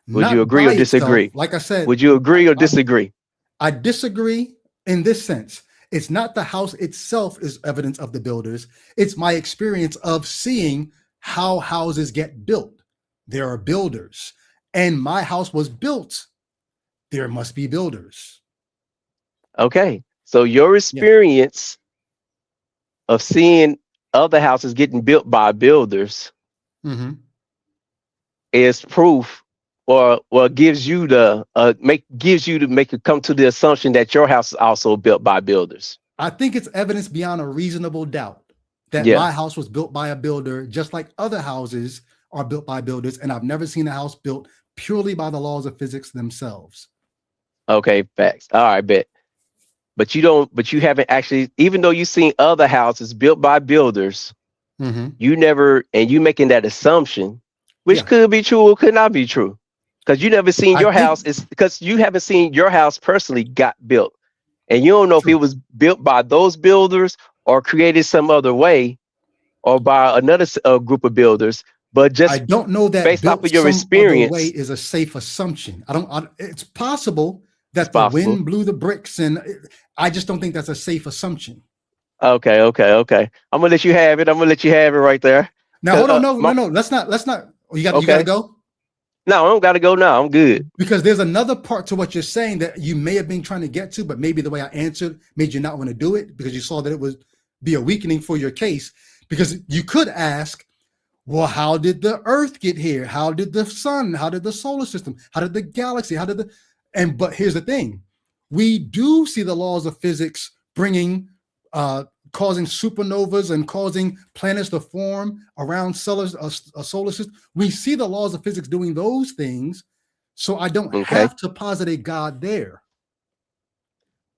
Would you Not agree or by itself. disagree? Like I said, Would you agree or disagree? I disagree in this sense. It's not the house itself is evidence of the builders. It's my experience of seeing how houses get built. There are builders, and my house was built. There must be builders. Okay. So your experience of seeing other houses getting built by builders is proof, or gives you to make it come to the assumption that your house is also built by builders. I think it's evidence beyond a reasonable doubt that my house was built by a builder, just like other houses are built by builders. And I've never seen a house built purely by the laws of physics themselves. Okay, facts. All right, bet. But you haven't actually, even though you've seen other houses built by builders, you never, and you making that assumption, which could be true or could not be true. Because you never seen your house, is because you haven't seen your house personally got built. And you don't know if it was built by those builders or created some other way or by another group of builders. But just I don't know that based off of your some experience, other way is a safe assumption. It's possible that the wind blew the bricks, and I just don't think that's a safe assumption. Okay. I'm gonna let you have it. Right there. Now hold on, no. Let's not. You gotta go. No, I don't gotta go now. I'm good. Because there's another part to what you're saying that you may have been trying to get to, but maybe the way I answered made you not want to do it because you saw that it would be a weakening for your case. Because you could ask, well, how did the Earth get here? How did the sun? How did the solar system? How did the galaxy? But here's the thing. We do see the laws of physics causing supernovas and causing planets to form around a solar system. We see the laws of physics doing those things. So I don't have to posit a God there.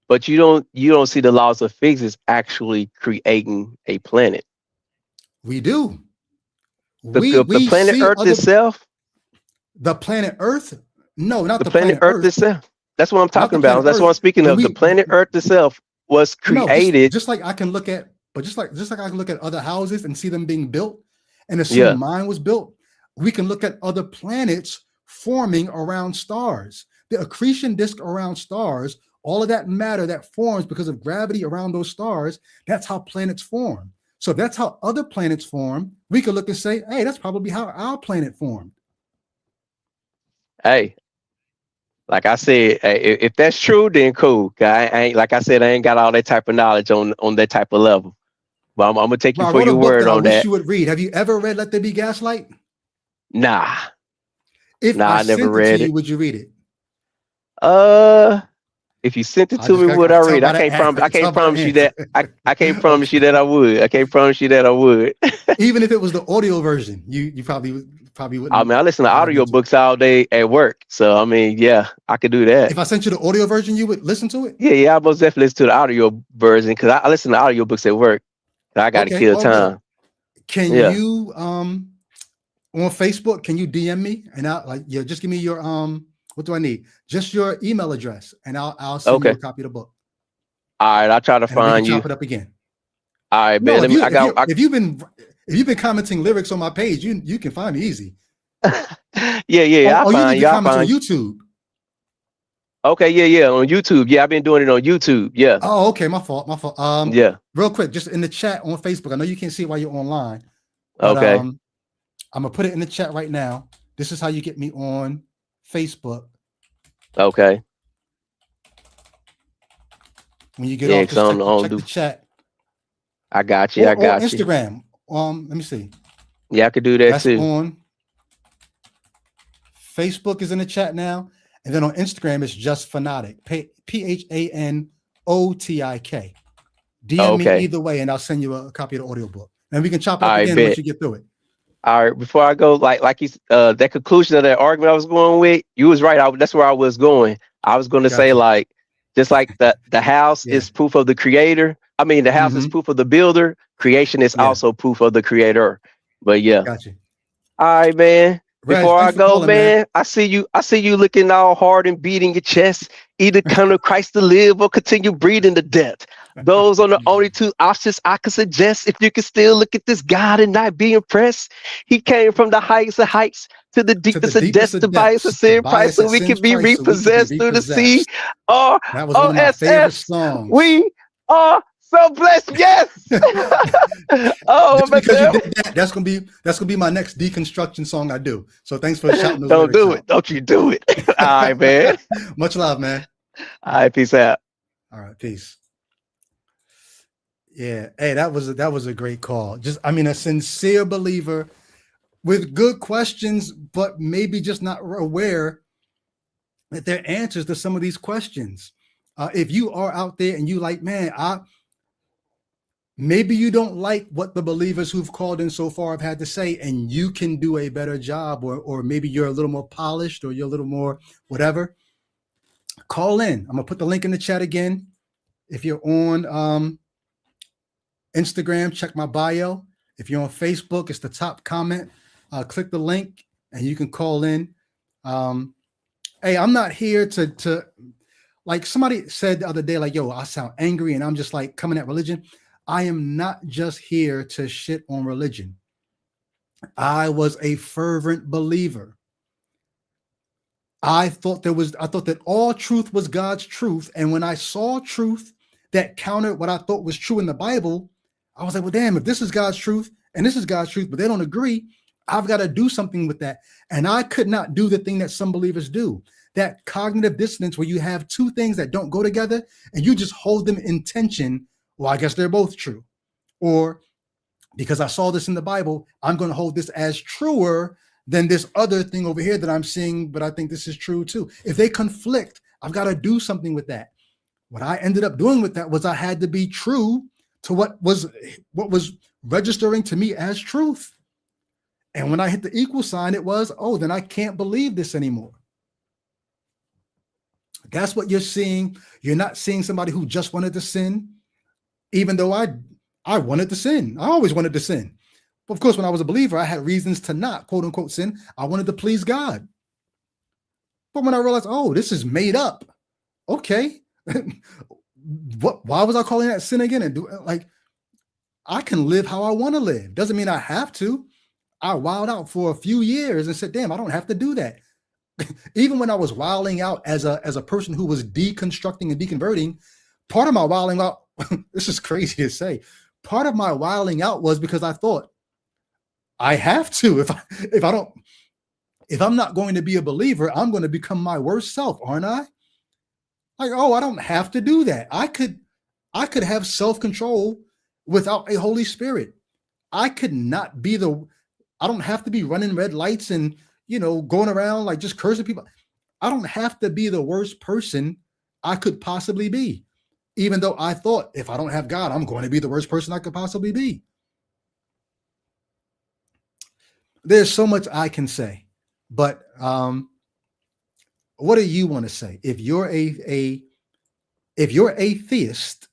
But you don't see the laws of physics actually creating a planet. We do. The planet Earth itself? The planet Earth? No, not the planet Earth itself. That's what I'm talking about. That's what I'm speaking of. The planet Earth itself was created. Just like I can look at, just like I can look at other houses and see them being built and assume mine was built. We can look at other planets forming around stars. The accretion disk around stars, all of that matter that forms because of gravity around those stars, that's how planets form. So if that's how other planets form, we could look and say, hey, that's probably how our planet formed. Hey, like I said, if that's true, then cool. I ain't, like I said, I ain't got all that type of knowledge on that type of level. But I'm gonna take you for your word on that. I wish you would read. Have you ever read Let There Be Gaslight? Nah. If I never read it, would you read it? If you sent it to me, would I read? I can't promise you that. I can't promise you that I would. I can't promise you that I would. Even if it was the audio version, you probably wouldn't. I mean, I listen to audiobooks all day at work. So I mean, yeah, I could do that. If I sent you the audio version, you would listen to it? Yeah, I most definitely listen to the audio version because I listen to audiobooks at work. I gotta kill time. Can you on Facebook, can you DM me and just give me your what do I need? Just your email address, and I'll send you a copy of the book. All right, I'll try to find you. Chop it up again. All right, man. If you've been commenting lyrics on my page, you can find me easy. Yeah. Oh, you leave the I comments on find you. YouTube. Okay, yeah, on YouTube. Yeah, I've been doing it on YouTube. Yeah, Oh, okay, my fault, my fault. yeah. Real quick, just in the chat on Facebook. I know you can't see it while you're online, but Okay, I'm gonna put it in the chat right now. This is how you get me on Facebook. okay. When you get Yeah, off, cause just I don't, check the chat, I got you. I or got you. Instagram. Let me see. Yeah, I could do that That's too. on Facebook is in the chat now, and then on Instagram it's just Phanotik. PHANOTIK. DM me Okay. either way, and I'll send you a copy of the audiobook. And we can chop it All up right, again once bet. you get through it. All right. Before I go, like you, that conclusion of that argument I was going with, you was right. That's where I was going. I was going to say Gotcha. like, just like the house Yeah. is proof of the creator. I mean, the house is proof of the builder. Creation is Yeah. also proof of the creator. But yeah. Gotcha. All right, man. Reg, Before I thanks for go, calling, man. I see you looking all hard and beating your chest. Either come to Christ to live or continue breathing to death. Those are the only two options I could suggest. If you can still look at this God and not be impressed, He came from the heights of heights to the deepest of depths to buy us a sin price so we can be repossessed through the sea. That was one of my favorite songs. We are so blessed. Yes. Just because you did that, that's gonna be my next deconstruction song I do. So thanks for shouting those Don't do out. it. Don't you do it. All right, man. Much love, man. All right, peace out. All right, peace. Yeah, hey, that was a great call. Just, I mean, a sincere believer with good questions, but maybe just not aware that there are answers to some of these questions. If you are out there and you like, man, maybe you don't like what the believers who've called in so far have had to say, and you can do a better job, or maybe you're a little more polished, or you're a little more whatever. Call in. I'm gonna put the link in the chat again. If you're on Instagram, check my bio. If you're on Facebook, it's the top comment. Click the link and you can call in. Hey, I'm not here to like somebody said the other day, like, yo, I sound angry and I'm just like coming at religion. I am not just here to shit on religion. I was a fervent believer. I thought that all truth was God's truth. And when I saw truth that countered what I thought was true in the Bible, I was like, well, damn, if this is God's truth and this is God's truth, but they don't agree, I've got to do something with that. And I could not do the thing that some believers do, that cognitive dissonance where you have two things that don't go together and you just hold them in tension. Well, I guess they're both true. Or because I saw this in the Bible, I'm going to hold this as truer than this other thing over here that I'm seeing, but I think this is true too. If they conflict, I've got to do something with that. What I ended up doing with that was I had to be true to what was registering to me as truth. And when I hit the equal sign, it was, oh, then I can't believe this anymore. That's what you're seeing. You're not seeing somebody who just wanted to sin, even though I wanted to sin. I always wanted to sin. But of course, when I was a believer, I had reasons to not, quote unquote, sin. I wanted to please God. But when I realized, oh, this is made up. Okay. Why was I calling that sin again? And like, I can live how I want to live. Doesn't mean I have to. I wilded out for a few years and said, damn, I don't have to do that. Even when I was wilding out as a person who was deconstructing and deconverting, part of my wilding out, this is crazy to say, part of my wilding out was because I thought I have to. If I'm not going to be a believer, I'm going to become my worst self, aren't I? Like, oh, I don't have to do that. I could have self-control without a Holy Spirit. I don't have to be running red lights and, going around like just cursing people. I don't have to be the worst person I could possibly be, even though I thought if I don't have God, I'm going to be the worst person I could possibly be. There's so much I can say, but what do you want to say? If you're if you're atheist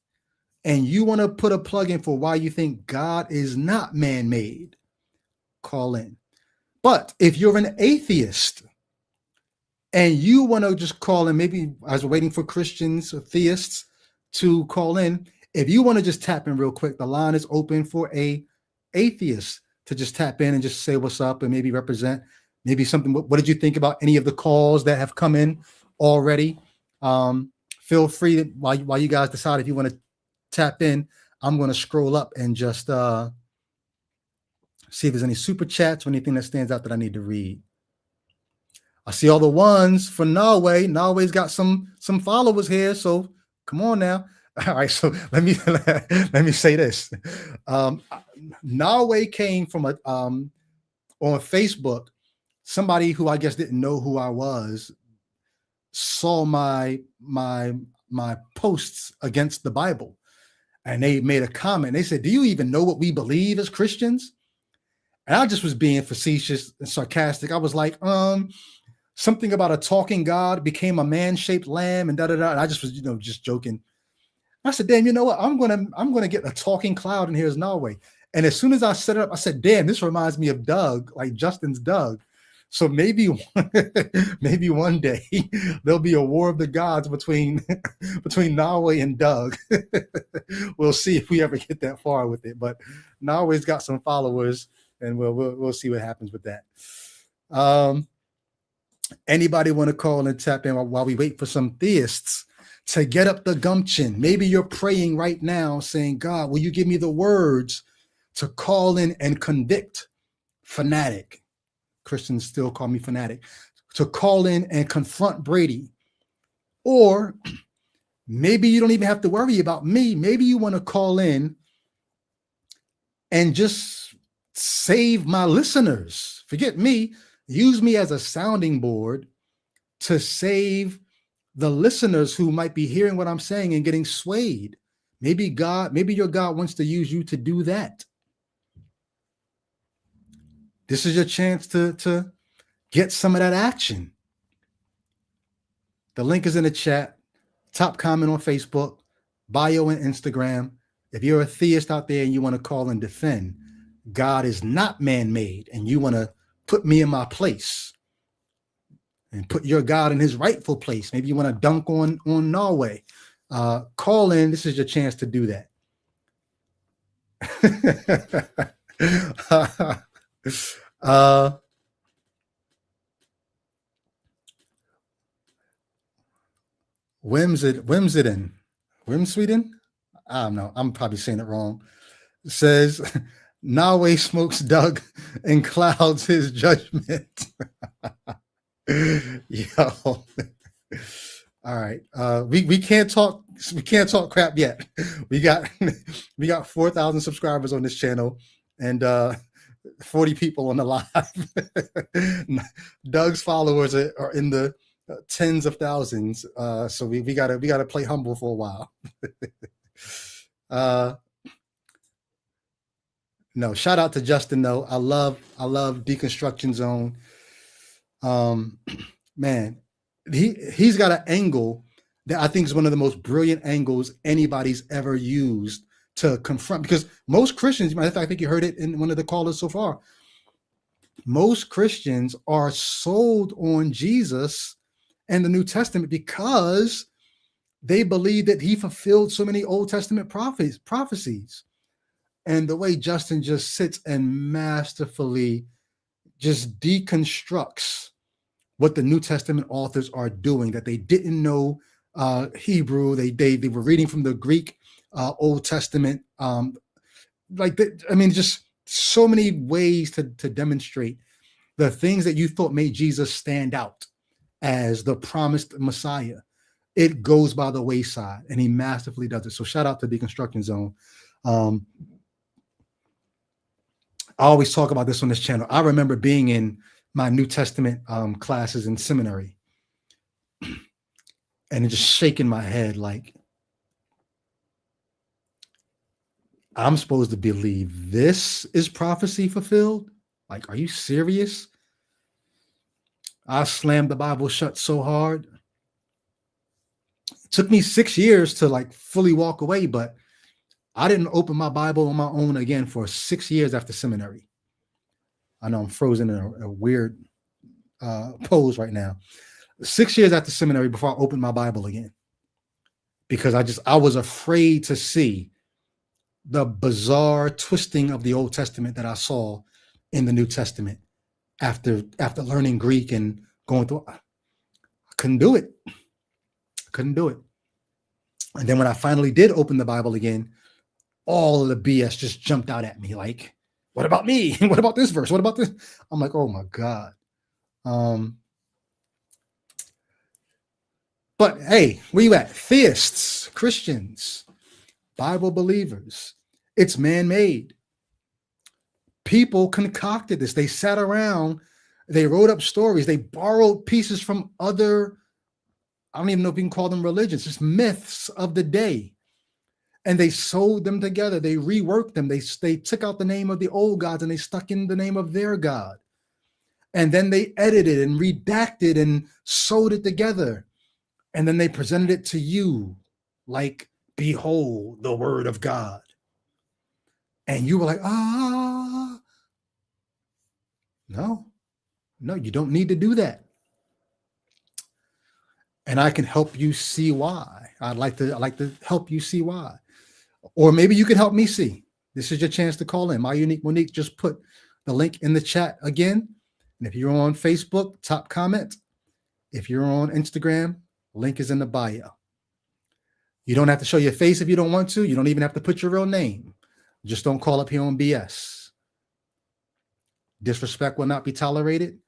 and you want to put a plug in for why you think God is not man-made, call in. But if you're an atheist and you want to just call in, maybe as we're waiting for Christians or theists to call in, if you want to just tap in real quick, the line is open for a atheist to just tap in and just say what's up and maybe represent maybe something. What did you think about any of the calls that have come in already? Feel free to, while you guys decide if you want to tap in, I'm going to scroll up and just see if there's any super chats or anything that stands out that I need to read. I see all the ones for Norway. Norway's got some followers here, so come on now. All right, so let me say this. Norway came from a on Facebook. Somebody who I guess didn't know who I was saw my posts against the Bible, and they made a comment. They said, "Do you even know what we believe as Christians?" And I just was being facetious and sarcastic. I was like, something about a talking God became a man-shaped lamb and da-da-da. And I just was, just joking. I said, damn, you know what? I'm gonna get a talking cloud in here as Norway. And as soon as I set it up, I said, damn, this reminds me of Doug, like Justin's Doug. So maybe one day there'll be a war of the gods between Norway and Doug. We'll see if we ever get that far with it. But Norway's got some followers, and we'll see what happens with that. Anybody want to call and tap in while we wait for some theists to get up the gumption? Maybe you're praying right now saying, God, will you give me the words to call in and convict fanatic? Christians still call me fanatic. To call in and confront Brady. Or maybe you don't even have to worry about me. Maybe you want to call in and just save my listeners. Forget me. Use me as a sounding board to save the listeners who might be hearing what I'm saying and getting swayed. Maybe your God wants to use you to do that. This is your chance to get some of that action. The link is in the chat, top comment on Facebook, bio and Instagram. If you're a theist out there and you want to call and defend, God is not man-made, and you want to put me in my place and put your God in his rightful place. Maybe you want to dunk on Norway. Call in. This is your chance to do that. Wimsweden. I don't know. I'm probably saying it wrong. It says Norway smokes Doug and clouds his judgment. Yo. All right. We can't talk crap yet. We got 4,000 subscribers on this channel and 40 people on the live. Doug's followers are in the tens of thousands. So we gotta play humble for a while. No, shout out to Justin though. I love Deconstruction Zone. Man, he's got an angle that I think is one of the most brilliant angles anybody's ever used to confront, because most Christians, I think you heard it in one of the callers so far, most Christians are sold on Jesus and the New Testament because they believe that he fulfilled so many Old Testament prophecies. And the way Justin just sits and masterfully just deconstructs what the New Testament authors are doing, that they didn't know Hebrew. They were reading from the Greek Old Testament. Just so many ways to demonstrate the things that you thought made Jesus stand out as the promised Messiah. It goes by the wayside, and he masterfully does it. So shout out to Deconstruction Zone. I always talk about this on this channel. I remember being in my New Testament classes in seminary and just shaking my head like, I'm supposed to believe this is prophecy fulfilled? Like, are you serious? I slammed the Bible shut so hard. It took me 6 years to like fully walk away, but I didn't open my Bible on my own again for 6 years after seminary. I know I'm frozen in a weird pose right now. 6 years after seminary before I opened my Bible again, because I was afraid to see the bizarre twisting of the Old Testament that I saw in the New Testament. after learning Greek and going through. I couldn't do it. And then when I finally did open the Bible again, all of the BS just jumped out at me. Like, what about me? What about this verse? What about this? I'm like, oh my God. But hey, where you at? Theists, Christians, Bible believers. It's man-made. People concocted this. They sat around, they wrote up stories, they borrowed pieces from other, I don't even know if you can call them religions, just myths of the day. And they sewed them together. They reworked them. They took out the name of the old gods and they stuck in the name of their God. And then they edited and redacted and sewed it together. And then they presented it to you like, behold, the word of God. And you were like, no, you don't need to do that. And I can help you see why. I'd like to help you see why. Or maybe you could help me see. This is your chance to call in. My Unique Monique just put the link in the chat again. And if you're on Facebook, top comment. If you're on Instagram, link is in the bio. You don't have to show your face if you don't want to. You don't even have to put your real name. Just don't call up here on BS. Disrespect will not be tolerated,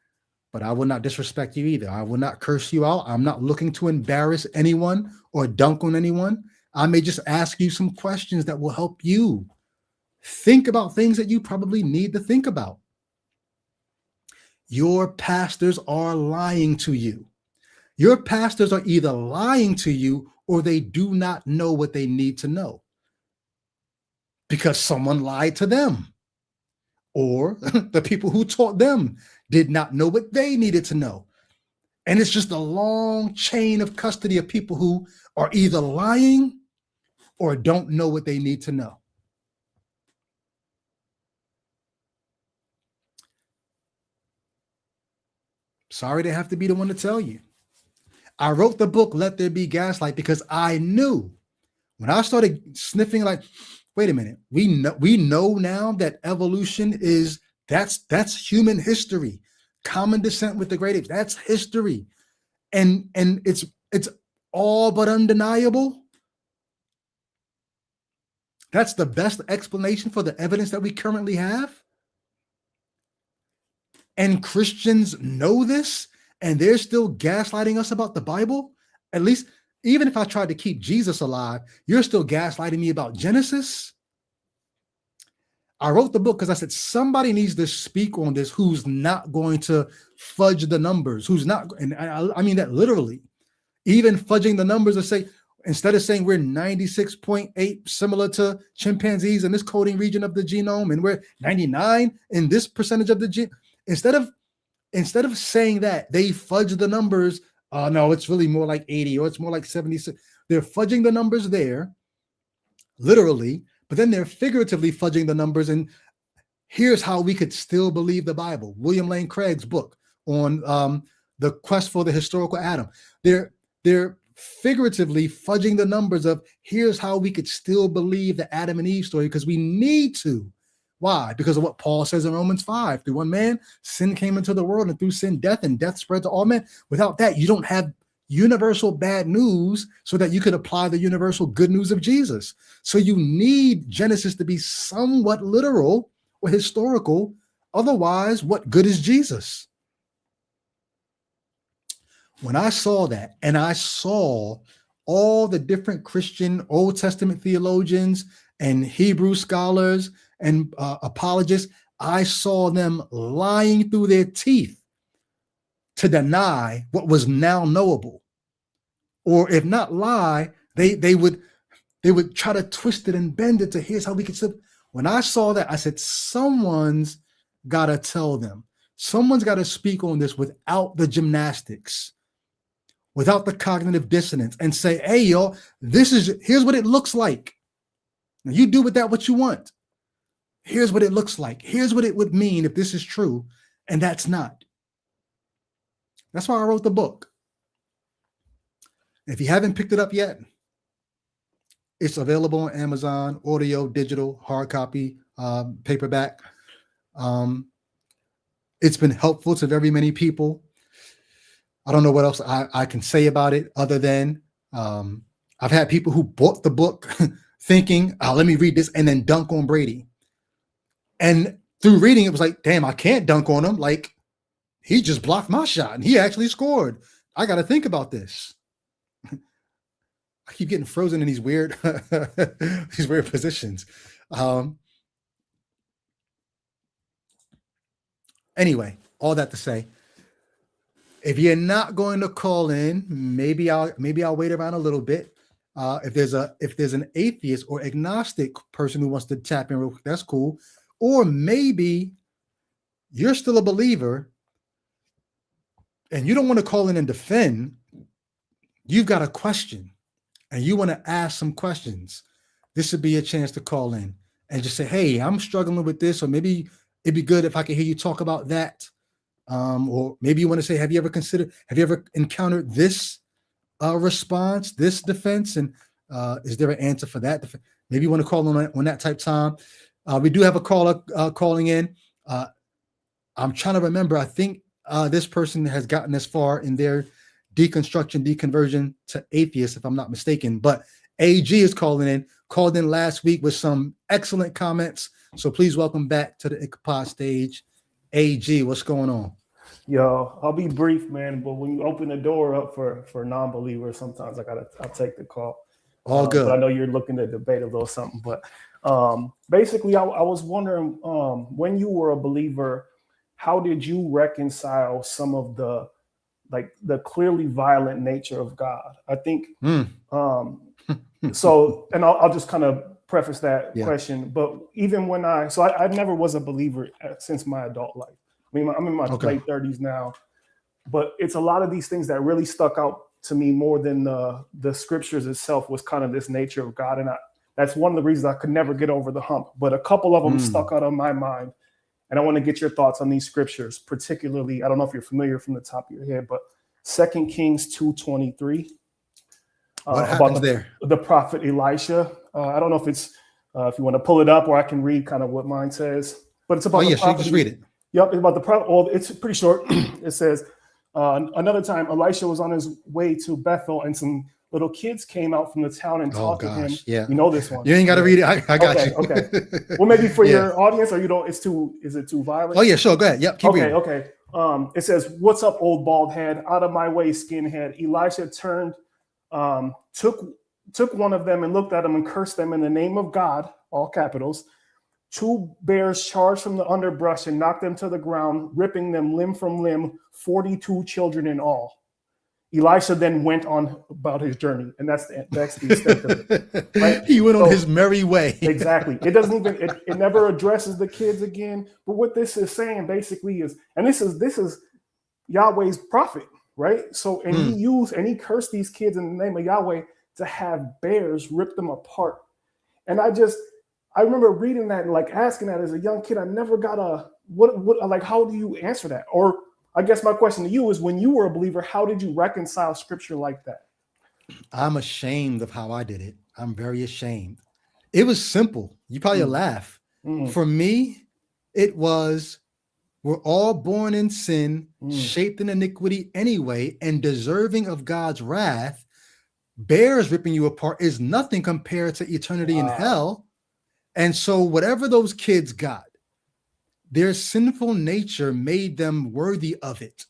but I will not disrespect you either. I will not curse you out. I'm not looking to embarrass anyone or dunk on anyone. I may just ask you some questions that will help you think about things that you probably need to think about. Your pastors are lying to you. Your pastors are either lying to you or they do not know what they need to know because someone lied to them, or the people who taught them did not know what they needed to know. And it's just a long chain of custody of people who are either lying or don't know what they need to know. Sorry to have to be the one to tell you. I wrote the book, Let There Be Gaslight, because I knew when I started sniffing, like, wait a minute, we know now that evolution is, that's human history. Common descent with the great apes, that's history. And it's all but undeniable. That's the best explanation for the evidence that we currently have. And Christians know this, and they're still gaslighting us about the Bible. At least, even if I tried to keep Jesus alive, you're still gaslighting me about Genesis. I wrote the book because I said somebody needs to speak on this who's not going to fudge the numbers, who's not, and I mean that literally, even fudging the numbers to say, instead of saying we're 96.8 similar to chimpanzees in this coding region of the genome, and we're 99 in this percentage of the gene, instead of saying that, they fudge the numbers. No, it's really more like 80 or it's more like 76. They're fudging the numbers there, literally, but then they're figuratively fudging the numbers. And here's how we could still believe the Bible. William Lane Craig's book on the quest for the historical Adam. They're figuratively fudging the numbers of here's how we could still believe the Adam and Eve story, because we need to. Why? Because of what Paul says in Romans 5. Through one man, sin came into the world, and through sin, death, and death spread to all men. Without that, you don't have universal bad news so that you could apply the universal good news of Jesus. So you need Genesis to be somewhat literal or historical. Otherwise, what good is Jesus? When I saw that, and I saw all the different Christian Old Testament theologians and Hebrew scholars and apologists, I saw them lying through their teeth to deny what was now knowable. Or if not lie, they would try to twist it and bend it to here's how we could slip. When I saw that, I said, someone's got to tell them. Someone's got to speak on this without the gymnastics, without the cognitive dissonance, and say, hey, y'all, here's what it looks like. Now you do with that what you want. Here's what it looks like. Here's what it would mean if this is true, and that's not. That's why I wrote the book. If you haven't picked it up yet, it's available on Amazon, audio, digital, hard copy, paperback. It's been helpful to very many people. I don't know what else I can say about it other than I've had people who bought the book thinking, oh, let me read this and then dunk on Brady. And through reading, it was like, damn, I can't dunk on him. Like, he just blocked my shot and he actually scored. I got to think about this. I keep getting frozen in these weird positions. Anyway, all that to say, if you're not going to call in, maybe I'll wait around a little bit. If there's an atheist or agnostic person who wants to tap in real quick, that's cool. Or maybe you're still a believer and you don't want to call in and defend. You've got a question and you want to ask some questions. This would be a chance to call in and just say, hey, I'm struggling with this, or maybe it'd be good if I could hear you talk about that. Or maybe you want to say, have you ever encountered this response, this defense? And is there an answer for that? Maybe you want to call on that type time. We do have a caller calling in. I'm trying to remember. I think this person has gotten as far in their deconversion to atheist, if I'm not mistaken. But AG is calling in, called in last week with some excellent comments. So please welcome back to the ICPOD stage. AG, what's going on? Yo, I'll be brief, man. But when you open the door up for non-believers, sometimes I'll take the call. All good. But I know you're looking to debate a little something. But basically, I was wondering, when you were a believer, how did you reconcile some of the clearly violent nature of God? I think so. And I'll just kind of preface that question. But even when I never was a believer since my adult life. I mean, I'm in my late 30s now, but it's a lot of these things that really stuck out to me more than the scriptures itself was kind of this nature of God. And that's one of the reasons I could never get over the hump. But a couple of them stuck out on my mind. And I want to get your thoughts on these scriptures, particularly, I don't know if you're familiar from the top of your head, but 2 Kings 2:23. What happens there? The prophet Elisha. I don't know if it's, if you want to pull it up, or I can read kind of what mine says. But it's about the prophet. Just read it. Yep, it's about the prophet. Well, it's pretty short. It says, another time Elisha was on his way to Bethel, and some little kids came out from the town and talked to him. Yeah. You know this one. You ain't got to read it. I got you. Okay. Well, maybe for your audience, or you don't, is it too violent? Oh yeah, sure. Go ahead. Yep. Keep reading. Okay. It says, "What's up, old bald head? Out of my way, skinhead." Elisha turned, took one of them and looked at him and cursed them in the name of God, all capitals. 2 bears charged from the underbrush and knocked them to the ground, ripping them limb from limb, 42 children in all. Elisha then went on about his journey, and that's the extent of it. Right? He went on his merry way. Exactly. It doesn't even it never addresses the kids again. But what this is saying basically is, and this is Yahweh's prophet, right? So and he cursed these kids in the name of Yahweh to have bears rip them apart. And I remember reading that and asking that as a young kid. I never got how do you answer that? Or I guess my question to you is, when you were a believer, how did you reconcile scripture like that? I'm ashamed of how I did it. I'm very ashamed. It was simple. You probably laugh. For me, it was, we're all born in sin, shaped in iniquity anyway, and deserving of God's wrath. Bears ripping you apart is nothing compared to eternity in hell. And so whatever those kids got, their sinful nature made them worthy of it.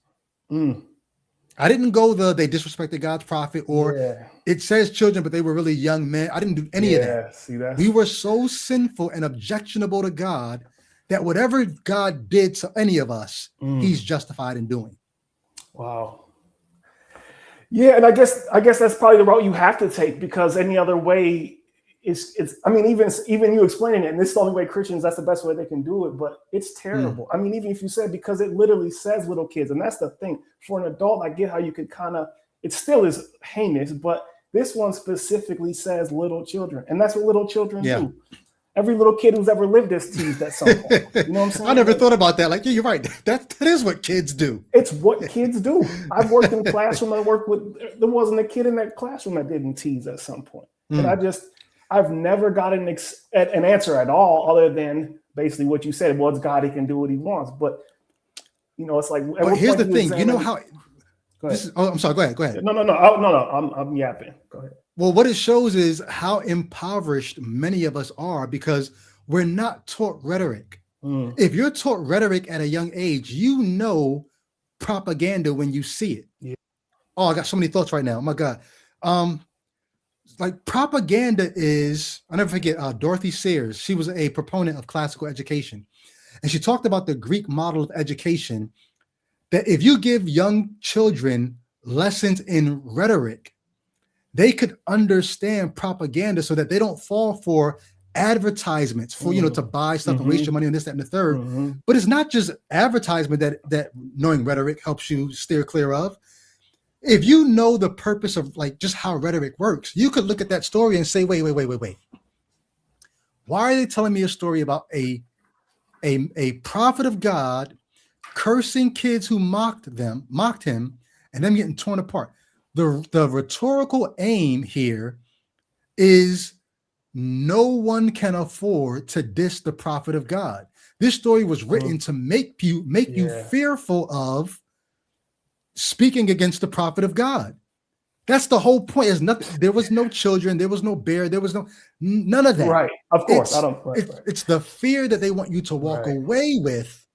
I didn't go they disrespected God's prophet, or it says children, but they were really young men. I didn't do any of that. See that? We were so sinful and objectionable to God that whatever God did to any of us, he's justified in doing. Wow. Yeah, and I guess that's probably the route you have to take, because any other way, it's I mean, even you explaining it, and this is the only way Christians, that's the best way they can do it, but it's terrible. I mean, even if you said, because it literally says little kids, and that's the thing. For an adult, I get how you could it still is heinous, but this one specifically says little children, and that's what little children do. Every little kid who's ever lived is teased at some point. You know what I'm saying? I never thought about that. You're right. That is what kids do. It's what kids do. I've worked in a classroom. There wasn't a kid in that classroom that didn't tease at some point. And I've never gotten an answer at all, other than basically what you said. Well, it's God, he can do what he wants. But You know, it's like. But here's the thing. You know how. I'm sorry. Go ahead. No. I'm yapping. Go ahead. Well, what it shows is how impoverished many of us are because we're not taught rhetoric. If you're taught rhetoric at a young age, you know propaganda when you see it. Yeah. Oh, I got so many thoughts right now. Oh my God. Like propaganda is, I'll never forget, Dorothy Sayers. She was a proponent of classical education. And she talked about the Greek model of education, that if you give young children lessons in rhetoric, they could understand propaganda so that they don't fall for advertisements for, to buy stuff and waste your money on this, that, and the third. But it's not just advertisement that knowing rhetoric helps you steer clear of. If you know the purpose of like just how rhetoric works, you could look at that story and say, wait. Why are they telling me a story about a prophet of God cursing kids who mocked him, and them getting torn apart? The rhetorical aim here is no one can afford to diss the prophet of God. This story was written to make you fearful of speaking against the prophet of God. That's the whole point. Is nothing. There was no children. There was no bear. There was none of that. Right. Of course. It's the fear that they want you to walk away with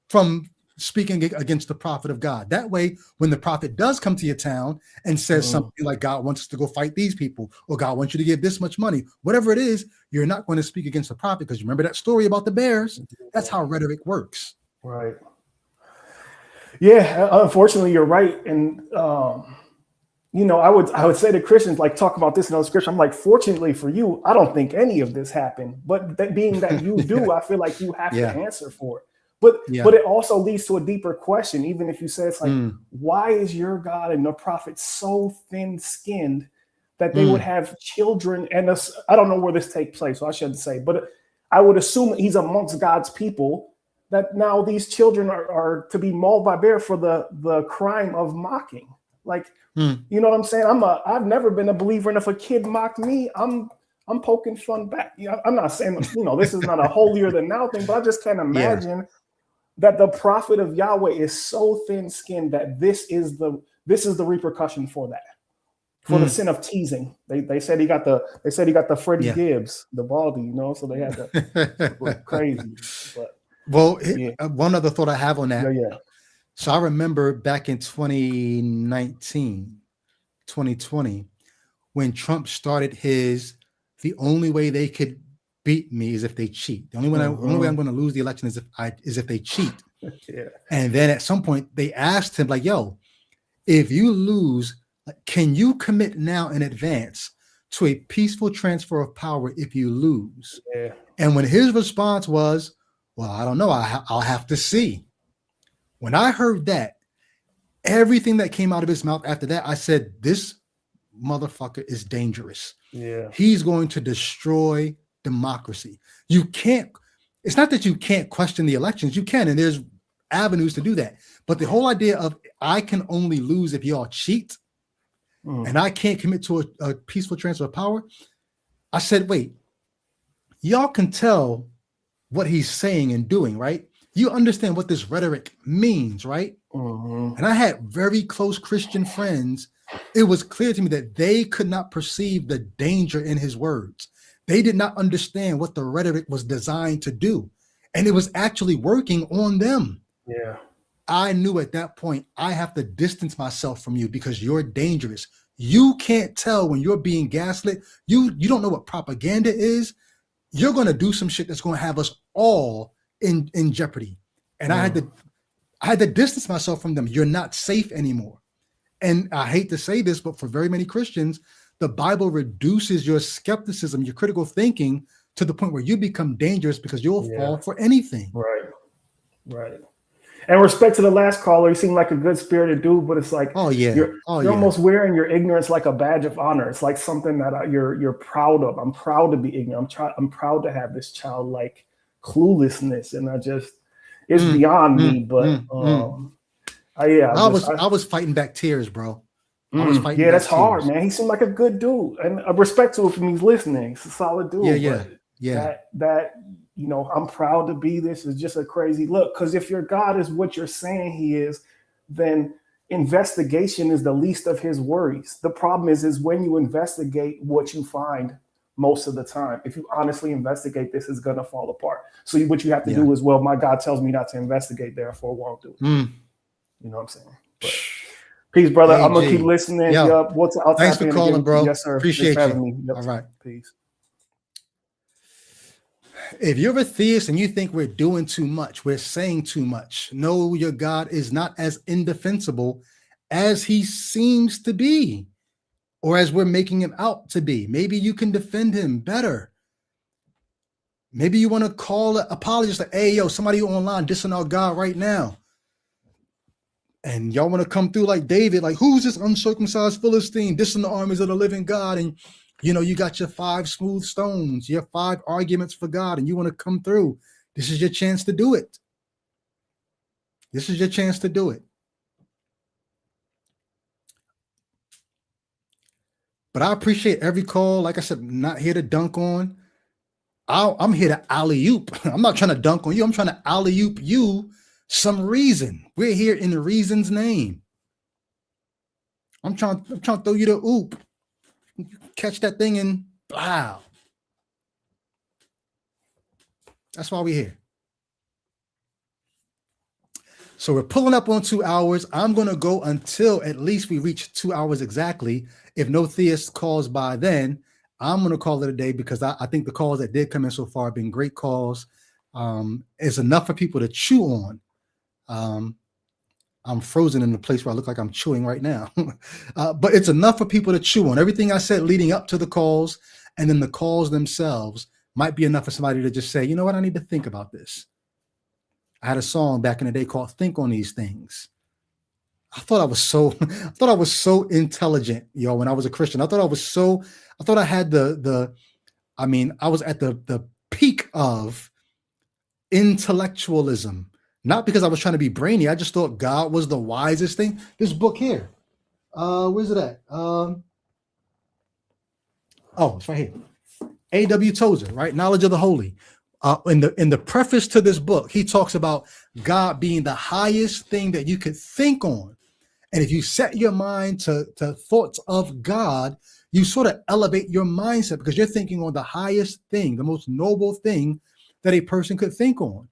from speaking against the prophet of God. That way, when the prophet does come to your town and says something like God wants us to go fight these people, or God wants you to give this much money, whatever it is, you're not going to speak against the prophet because you remember that story about the bears. That's how rhetoric works. Right. Yeah, unfortunately, you're right. And, I would say to Christians, like, talk about this in other scripture. I'm like, fortunately for you, I don't think any of this happened. But being that you do, I feel like you have to answer for it. But it also leads to a deeper question. Even if you say it's like, why is your God and the prophet so thin-skinned that they would have children? And I don't know where this takes place, so I shouldn't say. But I would assume he's amongst God's people, that now these children are to be mauled by bear for the crime of mocking. Like, you know what I'm saying? I've never been a believer, and if a kid mocked me, I'm poking fun back. I'm not saying, this is not a holier than thou thing, but I just can't imagine that the prophet of Yahweh is so thin-skinned that this is the repercussion for that. For the sin of teasing. They said he got the Freddie Gibbs, the baldy, so they had the crazy. But one other thought I have on that. Yeah. So I remember back in 2020, when Trump started the only way they could beat me is if they cheat. The only way I'm going to lose the election is if they cheat. And then at some point they asked him, like, yo, if you lose, can you commit now in advance to a peaceful transfer of power if you lose? And when his response was, well, I don't know, I'll have to see. When I heard that, everything that came out of his mouth after that, I said, this motherfucker is dangerous. He's going to destroy democracy. It's not that you can't question the elections. You can, and there's avenues to do that. But the whole idea of I can only lose if y'all cheat and I can't commit to a peaceful transfer of power. I said, wait, y'all can tell what he's saying and doing, right? You understand what this rhetoric means, right? And I had very close Christian friends. It was clear to me that they could not perceive the danger in his words. They did not understand what the rhetoric was designed to do. And it was actually working on them. I knew at that point, I have to distance myself from you because you're dangerous. You can't tell when you're being gaslit. You don't know what propaganda is. You're going to do some shit that's going to have us all in jeopardy. And I had to distance myself from them. You're not safe anymore. And I hate to say this, but for very many Christians, the Bible reduces your skepticism, your critical thinking, to the point where you become dangerous because you'll fall for anything. Right. And respect to the last caller, he seemed like a good-spirited dude, but it's like, you're almost wearing your ignorance like a badge of honor. It's like something that you're proud of. I'm proud to be ignorant. I'm proud to have this childlike cluelessness, and it's beyond me. But I was fighting back tears, bro. I was fighting. That's hard, man. He seemed like a good dude, and respect to him if he's listening. He's a solid dude. Yeah. That you know, I'm proud to be this is just a crazy look. Because if your God is what you're saying he is, then investigation is the least of his worries. The problem is when you investigate what you find most of the time. If you honestly investigate, this is going to fall apart. So what you have to do is, well, my God tells me not to investigate, therefore won't do it. You know what I'm saying? But, peace, brother. I'm going to keep listening. Yup. I'll Thanks for calling, again. bro. Yes, sir. Appreciate Thanks for you. having me. Yep. All right. Peace. If you're a theist and you think we're doing too much, we're saying too much, no, your God is not as indefensible as he seems to be, or as we're making him out to be. Maybe you can defend him better. Maybe you want to call an apologist like, hey, yo, somebody online dissing our God right now. And y'all want to come through like David, like, who's this uncircumcised Philistine dissing the armies of the living God? And, you know, you got your 5 smooth stones, your 5 arguments for God, and you want to come through. This is your chance to do it. This is your chance to do it. But I appreciate every call. Like I said, I'm not here to dunk on. I'm here to alley-oop. I'm not trying to dunk on you. I'm trying to alley-oop you some reason. We're here in the reason's name. I'm trying to throw you the oop. Catch that thing and wow. That's why we're here. So we're pulling up on 2 hours. I'm going to go until at least we reach 2 hours exactly. If no theist calls by then, I'm going to call it a day, because I think the calls that did come in so far have been great calls. It's enough for people to chew on. I'm frozen in the place where I look like I'm chewing right now. But it's enough for people to chew on. Everything I said leading up to the calls, and then the calls themselves might be enough for somebody to just say, you know what, I need to think about this. I had a song back in the day called Think on These Things. I thought I was so intelligent, yo, when I was a Christian. I thought I had I was at the peak of intellectualism. Not because I was trying to be brainy. I just thought God was the wisest thing. This book here. Where's it at? It's right here. A.W. Tozer, right? Knowledge of the Holy. In the preface to this book, he talks about God being the highest thing that you could think on. And if you set your mind to thoughts of God, you sort of elevate your mindset, because you're thinking on the highest thing, the most noble thing that a person could think on.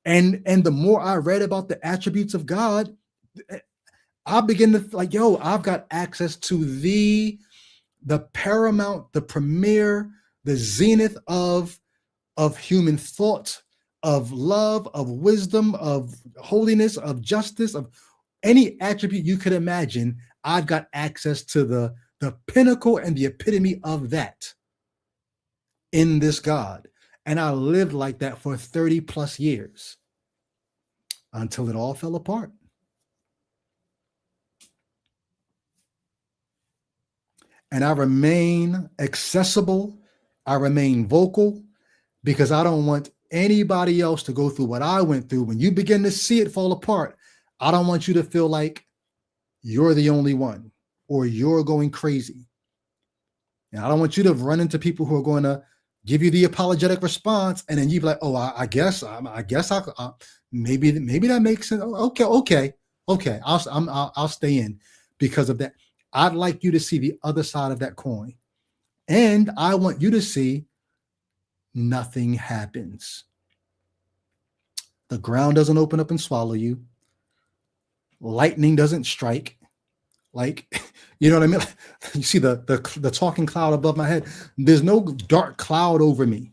And the more I read about the attributes of God, I begin to like, yo, I've got access to the paramount, the premier, the zenith of human thought, of love, of wisdom, of holiness, of justice, of any attribute you could imagine. I've got access to the pinnacle and the epitome of that in this God. And I lived like that for 30 plus years until it all fell apart. And I remain accessible. I remain vocal, because I don't want anybody else to go through what I went through. When you begin to see it fall apart, I don't want you to feel like you're the only one or you're going crazy. And I don't want you to run into people who are going to give you the apologetic response, and then you be like, "Oh, I guess maybe that makes sense. Okay. I'll stay in because of that." I'd like you to see the other side of that coin, and I want you to see nothing happens. The ground doesn't open up and swallow you. Lightning doesn't strike. Like, you know what I mean? You see the talking cloud above my head. There's no dark cloud over me.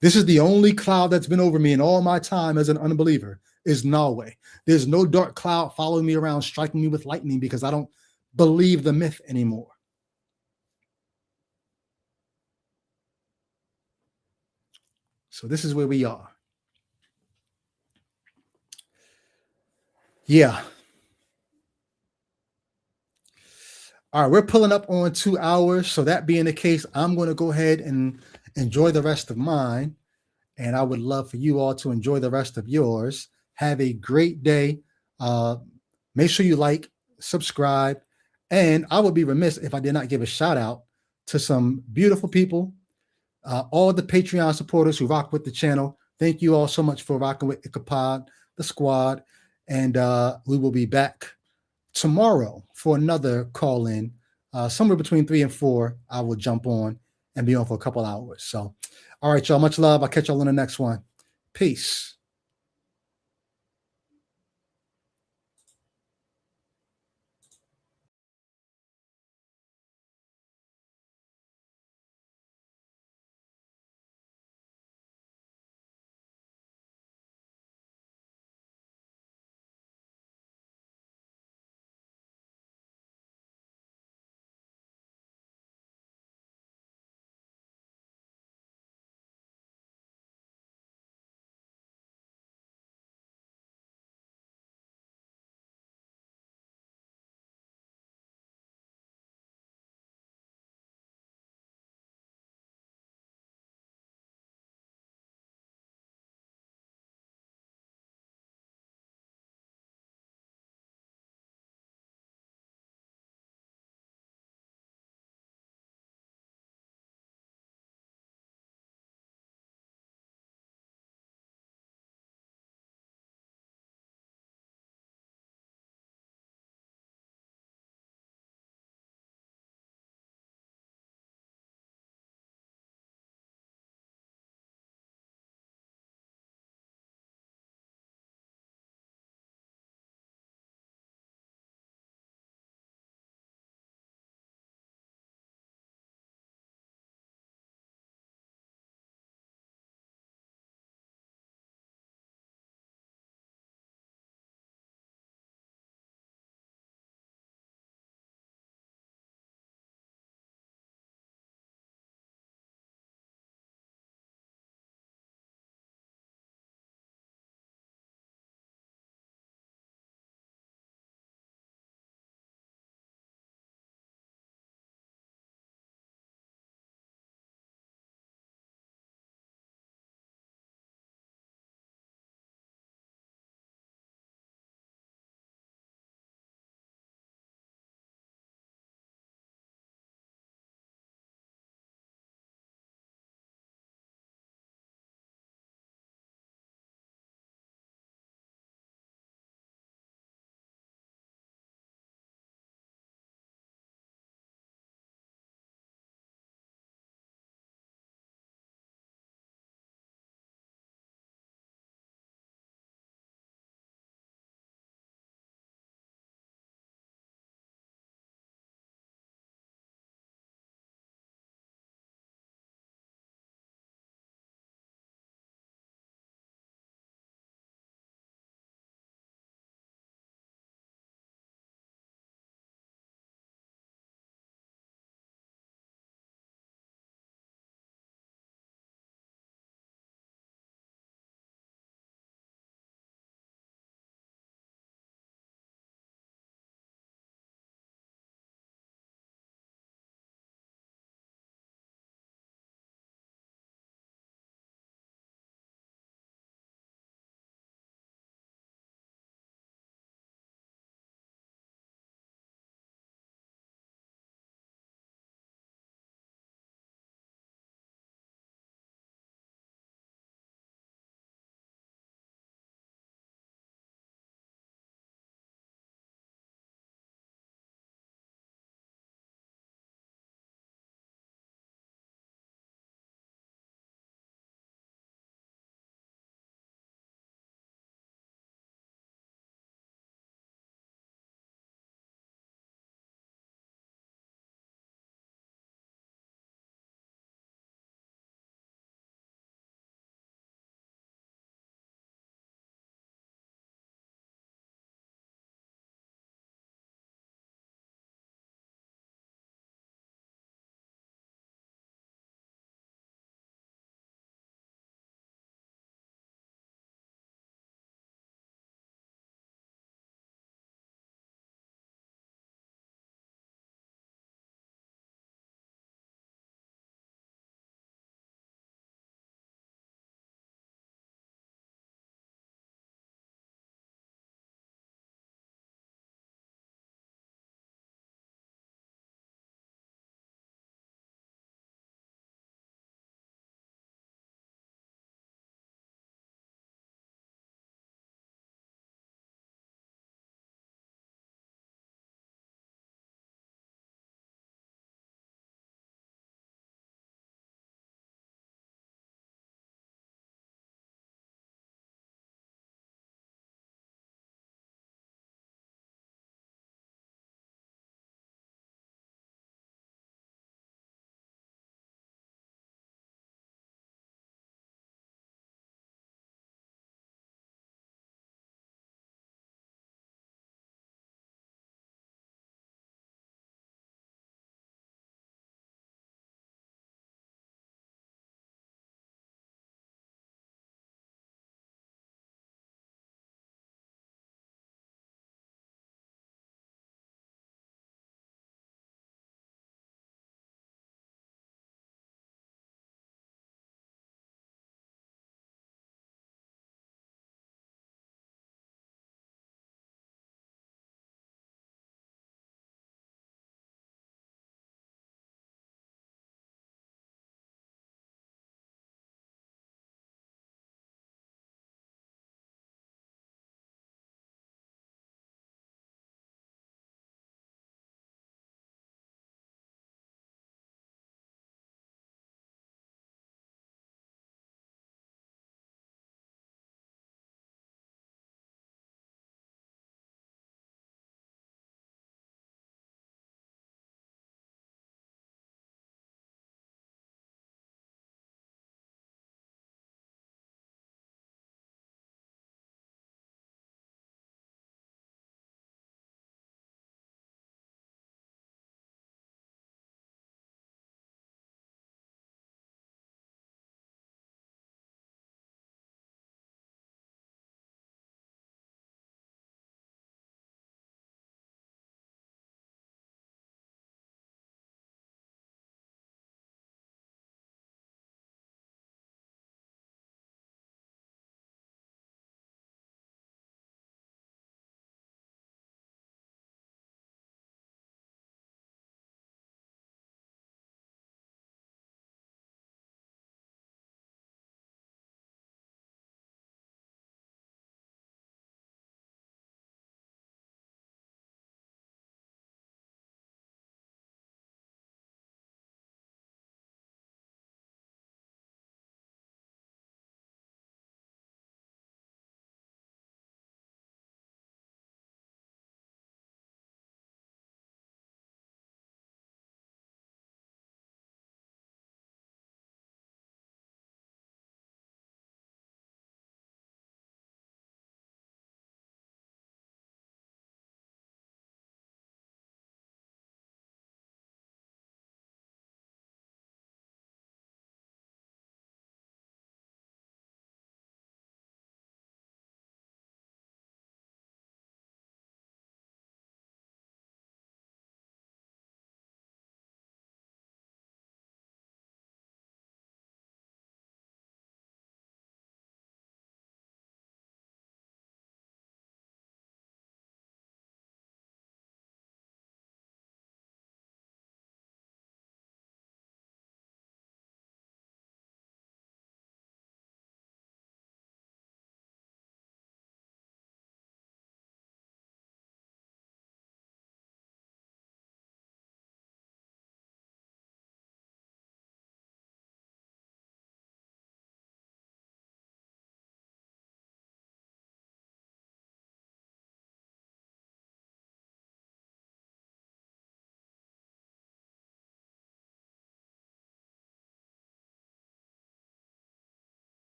This is the only cloud that's been over me in all my time as an unbeliever, is Norway. There's no dark cloud following me around, striking me with lightning, because I don't believe the myth anymore. So this is where we are. Yeah. All right, we're pulling up on 2 hours. So that being the case, I'm going to go ahead and enjoy the rest of mine. And I would love for you all to enjoy the rest of yours. Have a great day. Make sure you like, subscribe. And I would be remiss if I did not give a shout out to some beautiful people, all the Patreon supporters who rock with the channel. Thank you all so much for rocking with Ichabod, the squad. And we will be back tomorrow for another call-in. Somewhere between 3 and 4, I will jump on and be on for a couple hours. So, all right, y'all. Much love. I'll catch y'all on the next one. Peace.